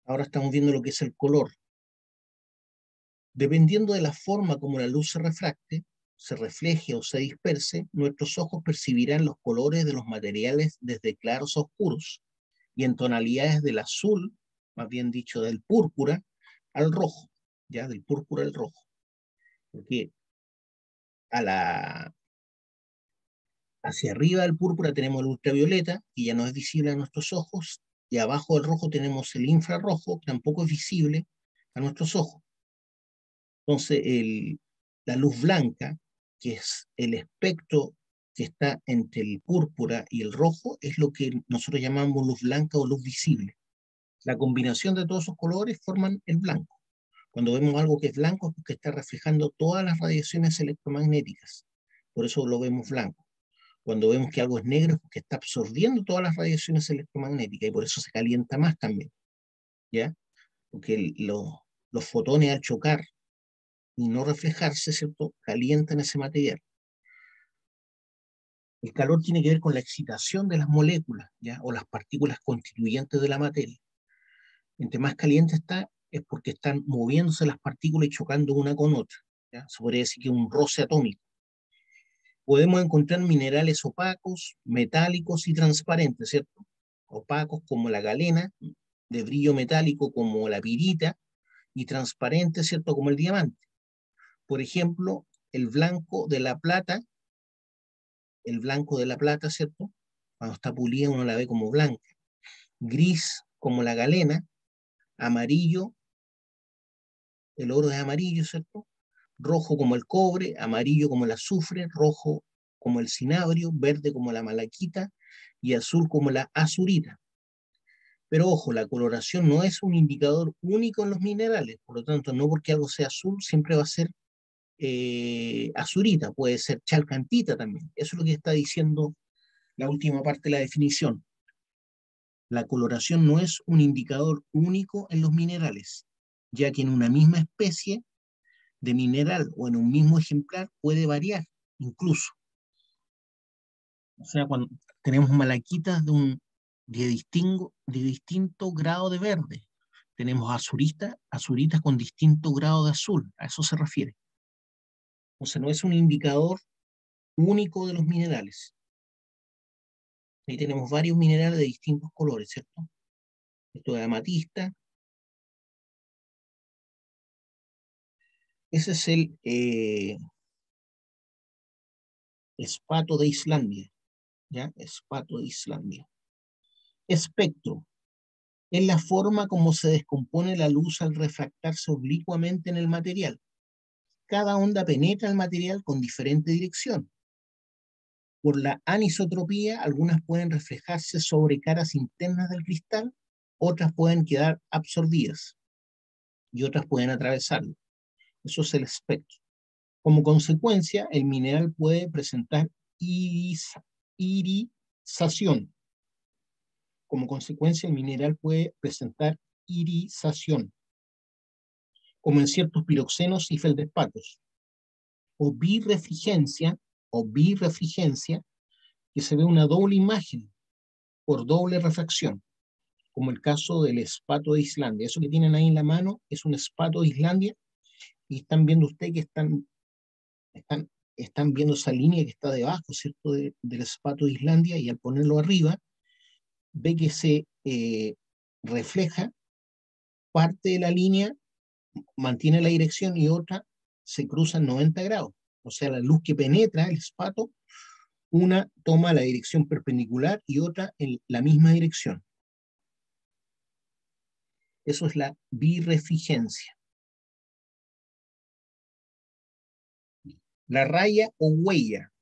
Ahora estamos viendo lo que es el color. Dependiendo de la forma como la luz se refracte, se refleje o se disperse, nuestros ojos percibirán los colores de los materiales desde claros a oscuros y en tonalidades del azul, más bien dicho del púrpura, al rojo, ya del púrpura al rojo. Porque a la, hacia arriba del púrpura tenemos el ultravioleta, que ya no es visible a nuestros ojos, y abajo del rojo tenemos el infrarrojo, que tampoco es visible a nuestros ojos. Entonces, la luz blanca, que es el espectro que está entre el púrpura y el rojo, es lo que nosotros llamamos luz blanca o luz visible. La combinación de todos esos colores forman el blanco. Cuando vemos algo que es blanco es porque está reflejando todas las radiaciones electromagnéticas. Por eso lo vemos blanco. Cuando vemos que algo es negro es porque está absorbiendo todas las radiaciones electromagnéticas y por eso se calienta más también, ¿ya? Porque los fotones al chocar y no reflejarse, ¿cierto? Calientan ese material. El calor tiene que ver con la excitación de las moléculas, ¿ya? O las partículas constituyentes de la materia. Entre más caliente está, es porque están moviéndose las partículas y chocando una con otra, ¿ya? Se podría decir que es un roce atómico. Podemos encontrar minerales opacos, metálicos y transparentes, ¿cierto? Opacos como la galena, de brillo metálico como la pirita, y transparentes, ¿cierto? Como el diamante. Por ejemplo, el blanco de la plata, ¿cierto? Cuando está pulida uno la ve como blanca. Gris como la galena, amarillo, el oro es amarillo, ¿cierto? Rojo como el cobre, amarillo como el azufre, rojo como el cinabrio, verde como la malaquita y azul como la azurita. Pero ojo, la coloración no es un indicador único en los minerales, por lo tanto, no porque algo sea azul siempre va a ser azurita, puede ser chalcantita también. Eso es lo que está diciendo la última parte de la definición. La coloración no es un indicador único en los minerales, ya que en una misma especie de mineral o en un mismo ejemplar puede variar incluso. O sea, cuando tenemos malaquitas de distinto grado de verde, tenemos azuritas con distinto grado de azul, a eso se refiere. O sea, no es un indicador único de los minerales. Ahí tenemos varios minerales de distintos colores, ¿cierto? Esto es amatista. Ese es el espato de Islandia, ¿ya? Espato de Islandia. Espectro. Es la forma como se descompone la luz al refractarse oblicuamente en el material. Cada onda penetra el material con diferente dirección. Por la anisotropía, algunas pueden reflejarse sobre caras internas del cristal, otras pueden quedar absorbidas y otras pueden atravesarlo. Eso es el espectro. Como consecuencia, el mineral puede presentar irisación. Como consecuencia, el mineral puede presentar irisación, como en ciertos piroxenos y feldespatos, o birefrigencia, que se ve una doble imagen por doble refracción, como el caso del espato de Islandia. Eso que tienen ahí en la mano es un espato de Islandia y están viendo ustedes que están, están viendo esa línea que está debajo, ¿cierto?, del espato de Islandia, y al ponerlo arriba, ve que se refleja parte de la línea, mantiene la dirección y otra se cruza en 90 grados. O sea, la luz que penetra el espato, una toma la dirección perpendicular y otra en la misma dirección. Eso es la birefrigencia. La raya o huella.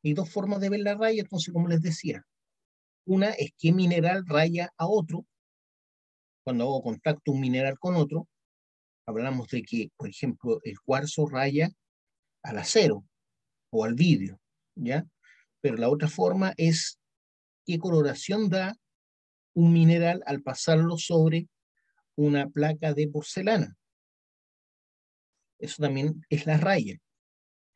Hay dos formas de ver la raya, entonces, como les decía. Una es qué mineral raya a otro. Cuando hago contacto un mineral con otro, hablamos de que, por ejemplo, el cuarzo raya al acero o al vidrio. ¿ya? Pero la otra forma es qué coloración da un mineral al pasarlo sobre una placa de porcelana. Eso también es la raya.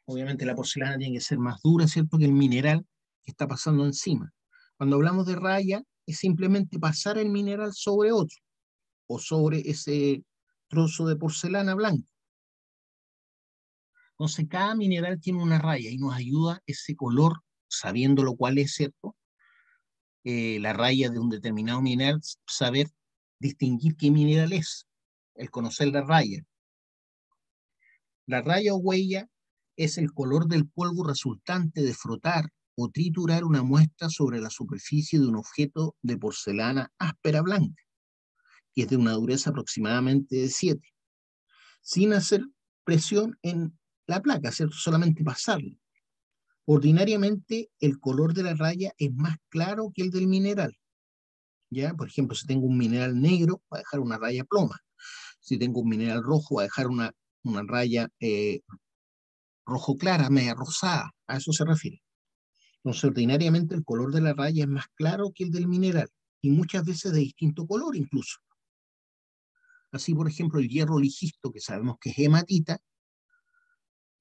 Obviamente la porcelana tiene que ser más dura, ¿cierto?, que el mineral que está pasando encima. Cuando hablamos de raya, es simplemente pasar el mineral sobre otro o sobre ese trozo de porcelana blanca. Entonces, cada mineral tiene una raya y nos ayuda ese color, sabiendo lo cual es, ¿cierto? La raya de un determinado mineral, saber distinguir qué mineral es, el conocer la raya. La raya o huella es el color del polvo resultante de frotar o triturar una muestra sobre la superficie de un objeto de porcelana áspera blanca, que es de una dureza aproximadamente de 7, sin hacer presión en la placa, ¿cierto? Solamente pasarlo. Ordinariamente, el color de la raya es más claro que el del mineral, ¿ya? Por ejemplo, si tengo un mineral negro, va a dejar una raya ploma. Si tengo un mineral rojo, va a dejar una raya rojo clara, media rosada. A eso se refiere. Entonces, ordinariamente, el color de la raya es más claro que el del mineral y muchas veces de distinto color incluso. Así, por ejemplo, el hierro ligisto, que sabemos que es hematita,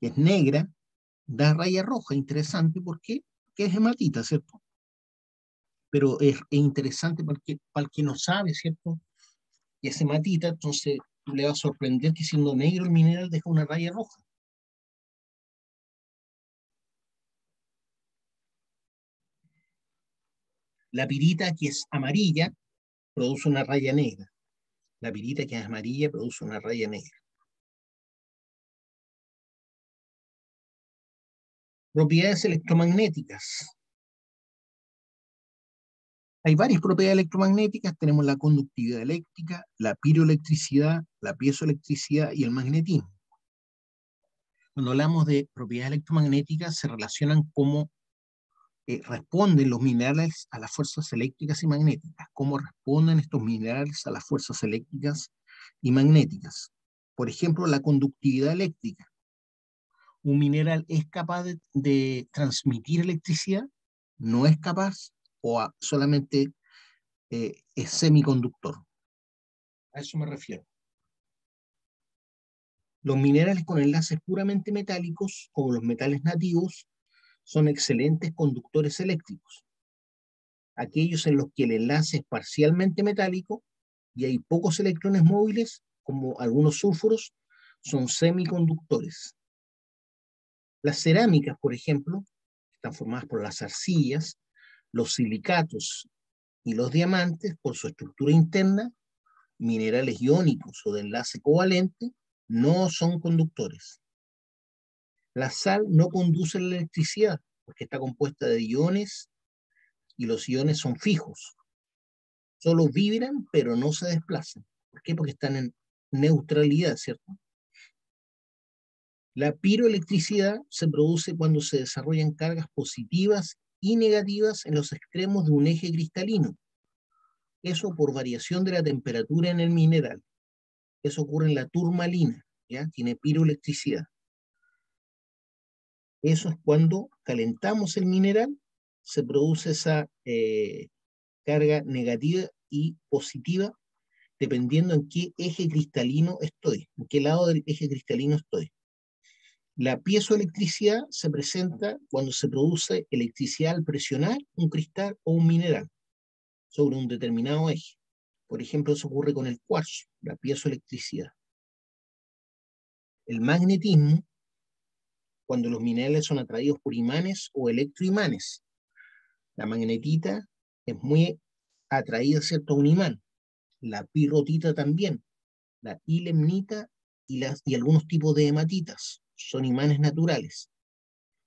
que es negra, da raya roja. Interesante, ¿por qué? Porque es hematita, ¿cierto? Pero es interesante para el que no sabe, ¿cierto? Y es hematita, entonces le va a sorprender que siendo negro el mineral deja una raya roja. La pirita, que es amarilla, produce una raya negra. La pirita, que es amarilla, produce una raya negra. Propiedades electromagnéticas. Hay varias propiedades electromagnéticas. Tenemos la conductividad eléctrica, la piroelectricidad, la piezoelectricidad y el magnetismo. Cuando hablamos de propiedades electromagnéticas, se relacionan cómo responden los minerales a las fuerzas eléctricas y magnéticas. ¿Cómo responden estos minerales a las fuerzas eléctricas y magnéticas? Por ejemplo, la conductividad eléctrica. ¿Un mineral es capaz de transmitir electricidad? ¿No es capaz? ¿O solamente es semiconductor? A eso me refiero. Los minerales con enlaces puramente metálicos, como los metales nativos, son excelentes conductores eléctricos. Aquellos en los que el enlace es parcialmente metálico y hay pocos electrones móviles, como algunos sulfuros, son semiconductores. Las cerámicas, por ejemplo, están formadas por las arcillas, los silicatos y los diamantes, por su estructura interna, minerales iónicos o de enlace covalente, no son conductores. La sal no conduce la electricidad porque está compuesta de iones y los iones son fijos. Solo vibran, pero no se desplazan. ¿Por qué? Porque están en neutralidad, ¿cierto? La piroelectricidad se produce cuando se desarrollan cargas positivas y negativas en los extremos de un eje cristalino. Eso por variación de la temperatura en el mineral. Eso ocurre en la turmalina, ¿ya? Tiene piroelectricidad. Eso es cuando calentamos el mineral, se produce esa carga negativa y positiva dependiendo en qué eje cristalino estoy, en qué lado del eje cristalino estoy. La piezoelectricidad se presenta cuando se produce electricidad al presionar un cristal o un mineral sobre un determinado eje. Por ejemplo, eso ocurre con el cuarzo, la piezoelectricidad. El magnetismo, cuando los minerales son atraídos por imanes o electroimanes. La magnetita es muy atraída, ¿cierto?, a un imán. La pirrotita también. La ilemnita y algunos tipos de hematitas son imanes naturales.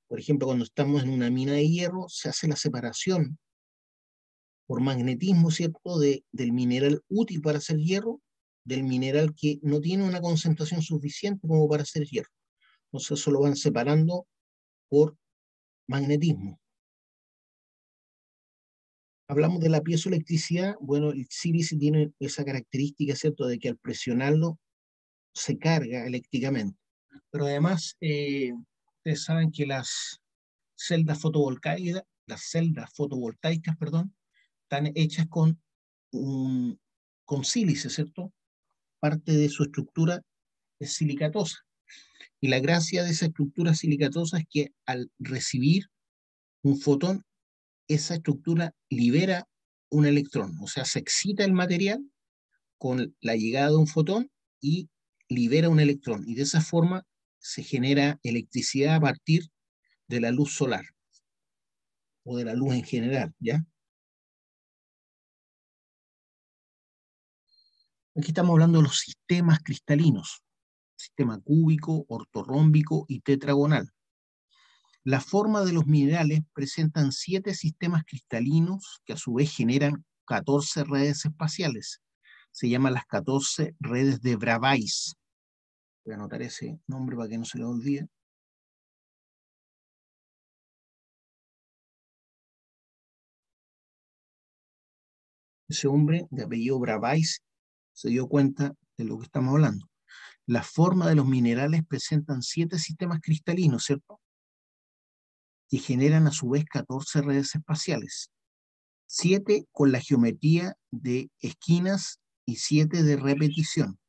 Por ejemplo, cuando estamos en una mina de hierro, se hace la separación por magnetismo, ¿cierto?, del mineral útil para hacer hierro, del mineral que no tiene una concentración suficiente como para hacer hierro. Entonces, eso lo van separando por magnetismo. Hablamos de la piezoelectricidad. Bueno, el sílice tiene esa característica, ¿cierto?, de que al presionarlo se carga eléctricamente. Pero además, ustedes saben que las las celdas fotovoltaicas, perdón, están hechas con sílice, ¿cierto? Parte de su estructura es silicatosa. Y la gracia de esa estructura silicatosa es que al recibir un fotón, esa estructura libera un electrón, o sea, se excita el material con la llegada de un fotón y libera un electrón. Y de esa forma se genera electricidad a partir de la luz solar o de la luz en general, ¿ya? Aquí estamos hablando de los sistemas cristalinos, sistema cúbico, ortorrómbico y tetragonal. La forma de los minerales presentan 7 sistemas cristalinos que a su vez generan 14 redes espaciales. Se llaman las 14 redes de Bravais. Voy a anotar ese nombre para que no se lo olvide. Ese hombre de apellido Bravais se dio cuenta de lo que estamos hablando. La forma de los minerales presentan 7 sistemas cristalinos, ¿cierto? Que generan a su vez 14 redes espaciales. 7 con la geometría de esquinas y 7 de repetición.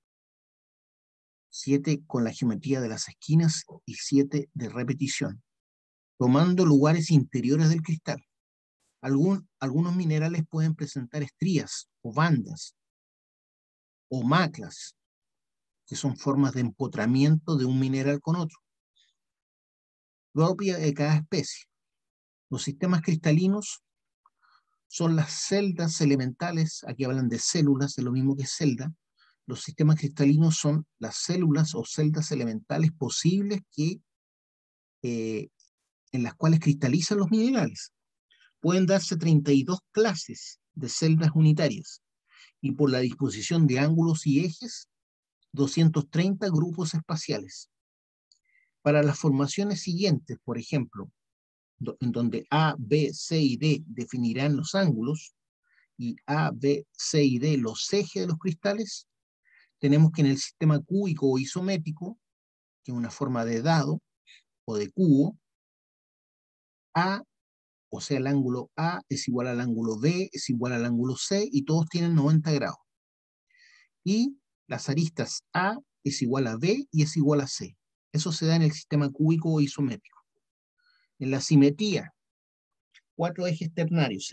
7 con la geometría de las esquinas y 7 de repetición, tomando lugares interiores del cristal. Algunos minerales pueden presentar estrías o bandas o maclas, que son formas de empotramiento de un mineral con otro, propia de cada especie. Los sistemas cristalinos son las celdas elementales, aquí hablan de células, de lo mismo que celda. Los sistemas cristalinos son las células o celdas elementales posibles en las cuales cristalizan los minerales. Pueden darse 32 clases de celdas unitarias y por la disposición de ángulos y ejes, 230 grupos espaciales. Para las formaciones siguientes, por ejemplo, en donde A, B, C y D definirán los ángulos y A, B, C y D los ejes de los cristales, tenemos que en el sistema cúbico o isométrico, que es una forma de dado o de cubo, A, o sea, el ángulo A es igual al ángulo B, es igual al ángulo C, y todos tienen 90 grados. Y las aristas A es igual a B y es igual a C. Eso se da en el sistema cúbico o isométrico. En la simetría, 4 ejes ternarios,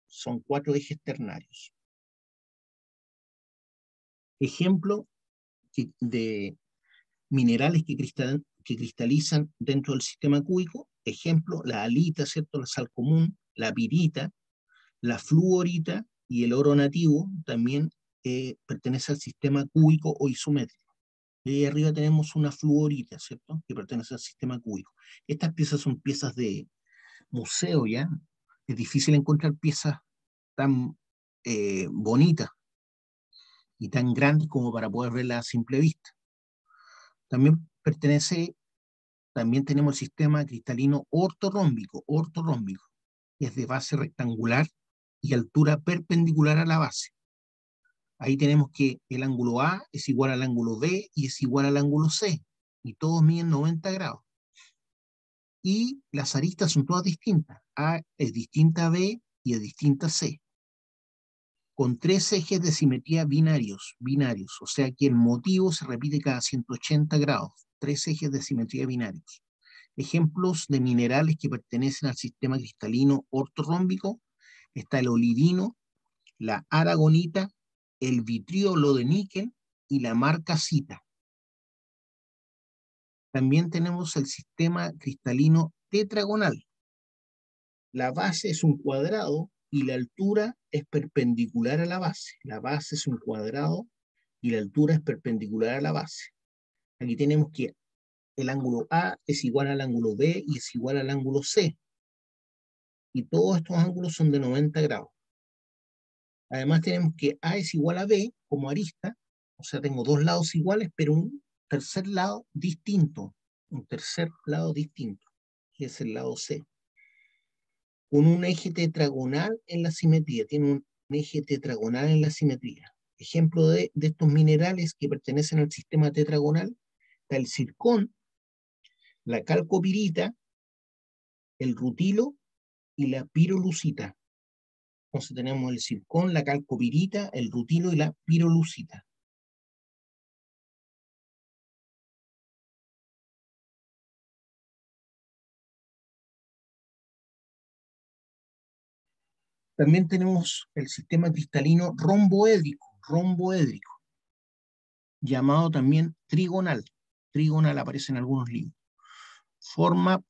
son 4 ejes ternarios. Ejemplo de minerales que cristalizan dentro del sistema cúbico, ejemplo, la halita, ¿cierto? La sal común, la pirita, la fluorita y el oro nativo también pertenece al sistema cúbico o isométrico. Y ahí arriba tenemos una fluorita, ¿cierto? Que pertenece al sistema cúbico. Estas piezas son piezas de museo, ¿ya? Es difícil encontrar piezas tan bonitas y tan grandes como para poder verlas a simple vista. También también tenemos el sistema cristalino ortorrómbico, que es de base rectangular y altura perpendicular a la base. Ahí tenemos que el ángulo A es igual al ángulo B y es igual al ángulo C, y todos miden 90 grados. Y las aristas son todas distintas. A es distinta a B y es distinta a C, con 3 ejes de simetría binarios, o sea que el motivo se repite cada 180 grados, 3 ejes de simetría binarios. Ejemplos de minerales que pertenecen al sistema cristalino ortorrómbico: está el olivino, la aragonita, el vitriolo de níquel y la marcasita. También tenemos el sistema cristalino tetragonal. La base es un cuadrado y la altura es perpendicular a la base. La base es un cuadrado y la altura es perpendicular a la base. Aquí tenemos que el ángulo A es igual al ángulo B y es igual al ángulo C. Y todos estos ángulos son de 90 grados. Además tenemos que A es igual a B como arista, o sea, tengo dos lados iguales, pero un tercer lado distinto, que es el lado C, con un eje tetragonal en la simetría, tiene un eje tetragonal en la simetría. Ejemplo de estos minerales que pertenecen al sistema tetragonal, está el zircón, la calcopirita, el rutilo y la pirolucita. Entonces tenemos el zircón, la calcopirita, el rutilo y la pirolucita. También tenemos el sistema cristalino romboédrico, llamado también trigonal. Trigonal aparece en algunos libros. Formaba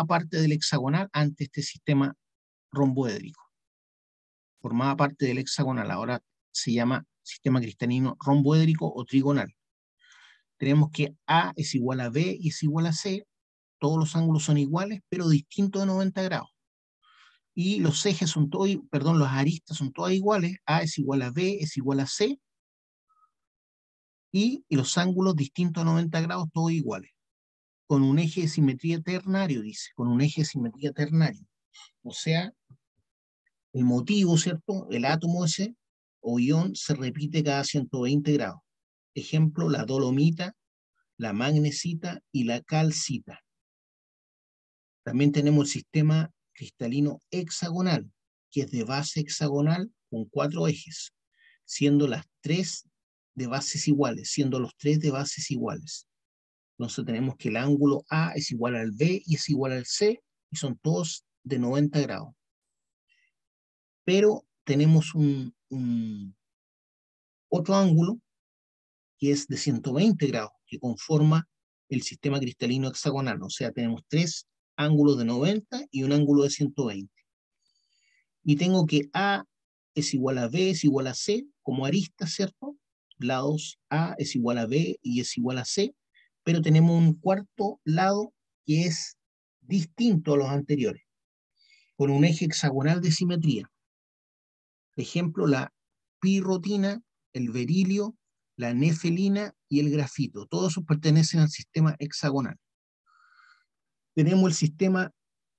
parte del hexagonal ante este sistema romboédrico. Formaba parte del hexagonal, ahora se llama sistema cristalino romboédrico o trigonal. Tenemos que A es igual a B y es igual a C. Todos los ángulos son iguales, pero distintos de 90 grados. Y los ejes son todos, perdón, las aristas son todas iguales. A es igual a B, es igual a C. Y los ángulos distintos a 90 grados, todos iguales. Con un eje de simetría ternario, dice, con un eje de simetría ternario. O sea, el motivo, ¿cierto? El átomo ese o ión se repite cada 120 grados. Ejemplo, la dolomita, la magnesita y la calcita. También tenemos el sistema cristalino hexagonal, que es de base hexagonal con 4 ejes, siendo las 3 de bases iguales, siendo los 3 de bases iguales. Entonces tenemos que el ángulo A es igual al B y es igual al C, y son todos de 90 grados. Pero tenemos otro ángulo que es de 120 grados, que conforma el sistema cristalino hexagonal. O sea, tenemos 3 ángulos de 90 y un ángulo de 120. Y tengo que A es igual a B es igual a C como arista, ¿cierto? Lados A es igual a B y es igual a C, pero tenemos un cuarto lado que es distinto a los anteriores, con un eje hexagonal de simetría. Ejemplo, la pirrotina, el berilio, la nefelina y el grafito. Todos esos pertenecen al sistema hexagonal. Tenemos el sistema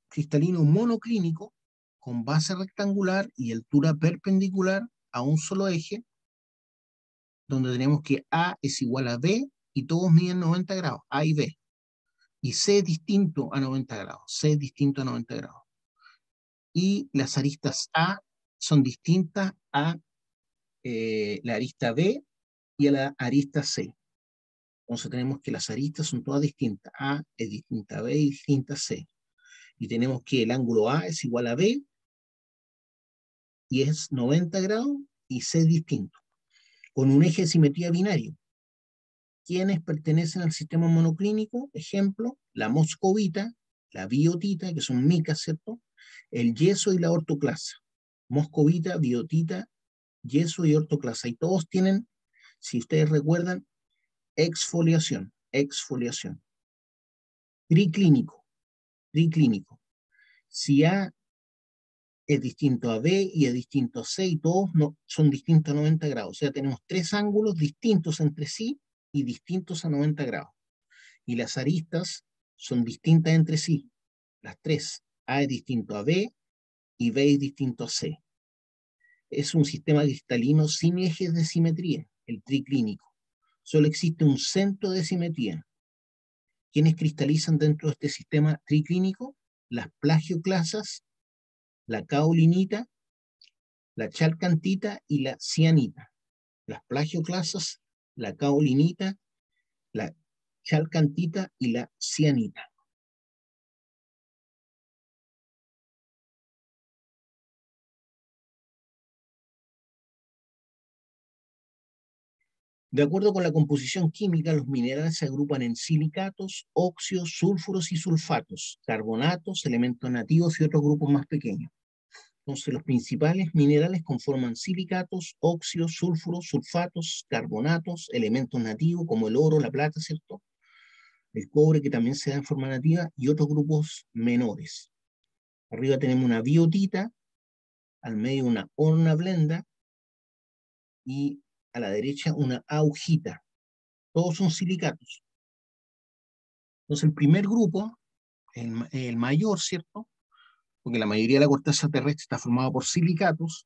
cristalino monoclínico con base rectangular y altura perpendicular a un solo eje, donde tenemos que A es igual a B y todos miden 90 grados, A y B. Y C es distinto a 90 grados, C es distinto a 90 grados. Y las aristas A son distintas a la arista B y a la arista C. Entonces tenemos que las aristas son todas distintas. A es distinta a B y distinta a C. Y tenemos que el ángulo A es igual a B y es 90 grados y C es distinto. Con un eje de simetría binario. ¿Quiénes pertenecen al sistema monoclínico? Ejemplo, la moscovita, la biotita, que son micas, ¿cierto? El yeso y la ortoclasa. Moscovita, biotita, yeso y ortoclasa. Y todos tienen, si ustedes recuerdan, exfoliación. Triclínico. Si A es distinto a B y es distinto a C y todos no, son distintos a 90 grados. O sea, tenemos 3 ángulos distintos entre sí y distintos a 90 grados. Y las aristas son distintas entre sí, las 3. A es distinto a B y B es distinto a C. Es un sistema cristalino sin ejes de simetría, el triclínico. Solo existe un centro de simetría. ¿Quiénes cristalizan dentro de este sistema triclínico? Las plagioclasas, la caolinita, la chalcantita y la cianita. Las plagioclasas, la caolinita, la chalcantita y la cianita. De acuerdo con la composición química, los minerales se agrupan en silicatos, óxidos, sulfuros y sulfatos, carbonatos, elementos nativos y otros grupos más pequeños. Entonces, los principales minerales conforman silicatos, óxidos, sulfuros, sulfatos, carbonatos, elementos nativos como el oro, la plata, ¿cierto? El cobre, que también se da en forma nativa, y otros grupos menores. Arriba tenemos una biotita, al medio una hornablenda y a la derecha una augita. Todos son silicatos. Entonces, el primer grupo, el mayor, ¿cierto? Porque la mayoría de la corteza terrestre está formada por silicatos,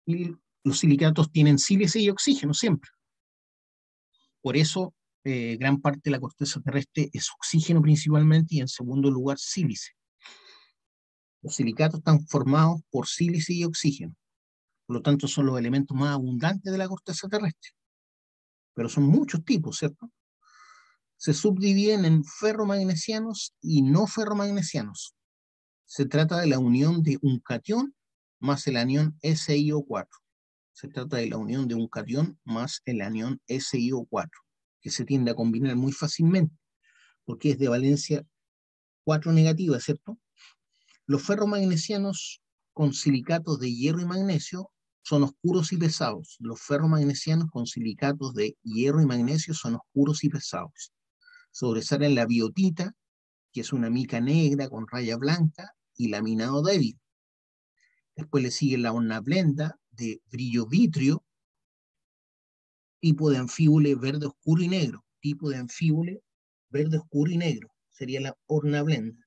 y los silicatos tienen sílice y oxígeno siempre. Por eso gran parte de la corteza terrestre es oxígeno principalmente y en segundo lugar sílice. Los silicatos están formados por sílice y oxígeno, por lo tanto son los elementos más abundantes de la corteza terrestre, pero son muchos tipos, ¿cierto? Se subdividen en ferromagnesianos y no ferromagnesianos. Se trata de la unión de un catión más el anión SiO4. Se trata de la unión de un catión más el anión SiO4, que se tiende a combinar muy fácilmente, porque es de valencia 4 negativa, ¿cierto? Los ferromagnesianos con silicatos de hierro y magnesio son oscuros y pesados. Los ferromagnesianos con silicatos de hierro y magnesio son oscuros y pesados. Sobresalen la biotita, que es una mica negra con raya blanca y laminado débil. Después le sigue la hornablenda de brillo vitrio, tipo de anfíbole verde oscuro y negro. Tipo de anfíbole verde oscuro y negro. Sería la hornablenda.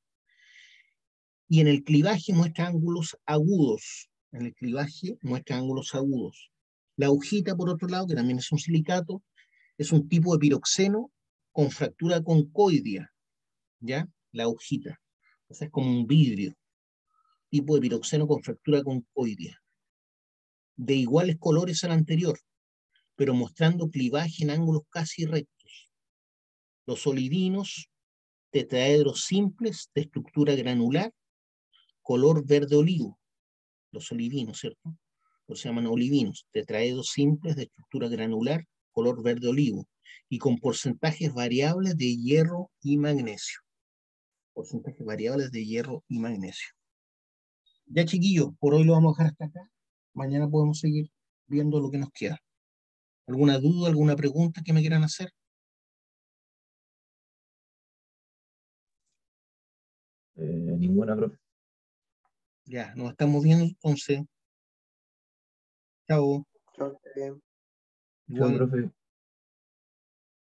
Y en el clivaje muestra ángulos agudos. En el clivaje muestra ángulos agudos. La agujita, por otro lado, que también es un silicato, es un tipo de piroxeno con fractura concoidea, ¿ya? La agujita. O sea, es como un vidrio, tipo de piroxeno con fractura concoidea. De iguales colores al anterior, pero mostrando clivaje en ángulos casi rectos. Los olivinos, tetraedros simples de estructura granular, color verde olivo. Los olivinos, ¿cierto? Los se llaman olivinos, tetraedros simples de estructura granular, color verde olivo, y con porcentajes variables de hierro y magnesio. Porcentajes variables de hierro y magnesio. Ya, chiquillos, por hoy lo vamos a dejar hasta acá. Mañana podemos seguir viendo lo que nos queda. ¿Alguna duda, alguna pregunta que me quieran hacer? Ninguna, profe. Ya, nos estamos viendo entonces. Chao. Chao, Chao, Igual. profe.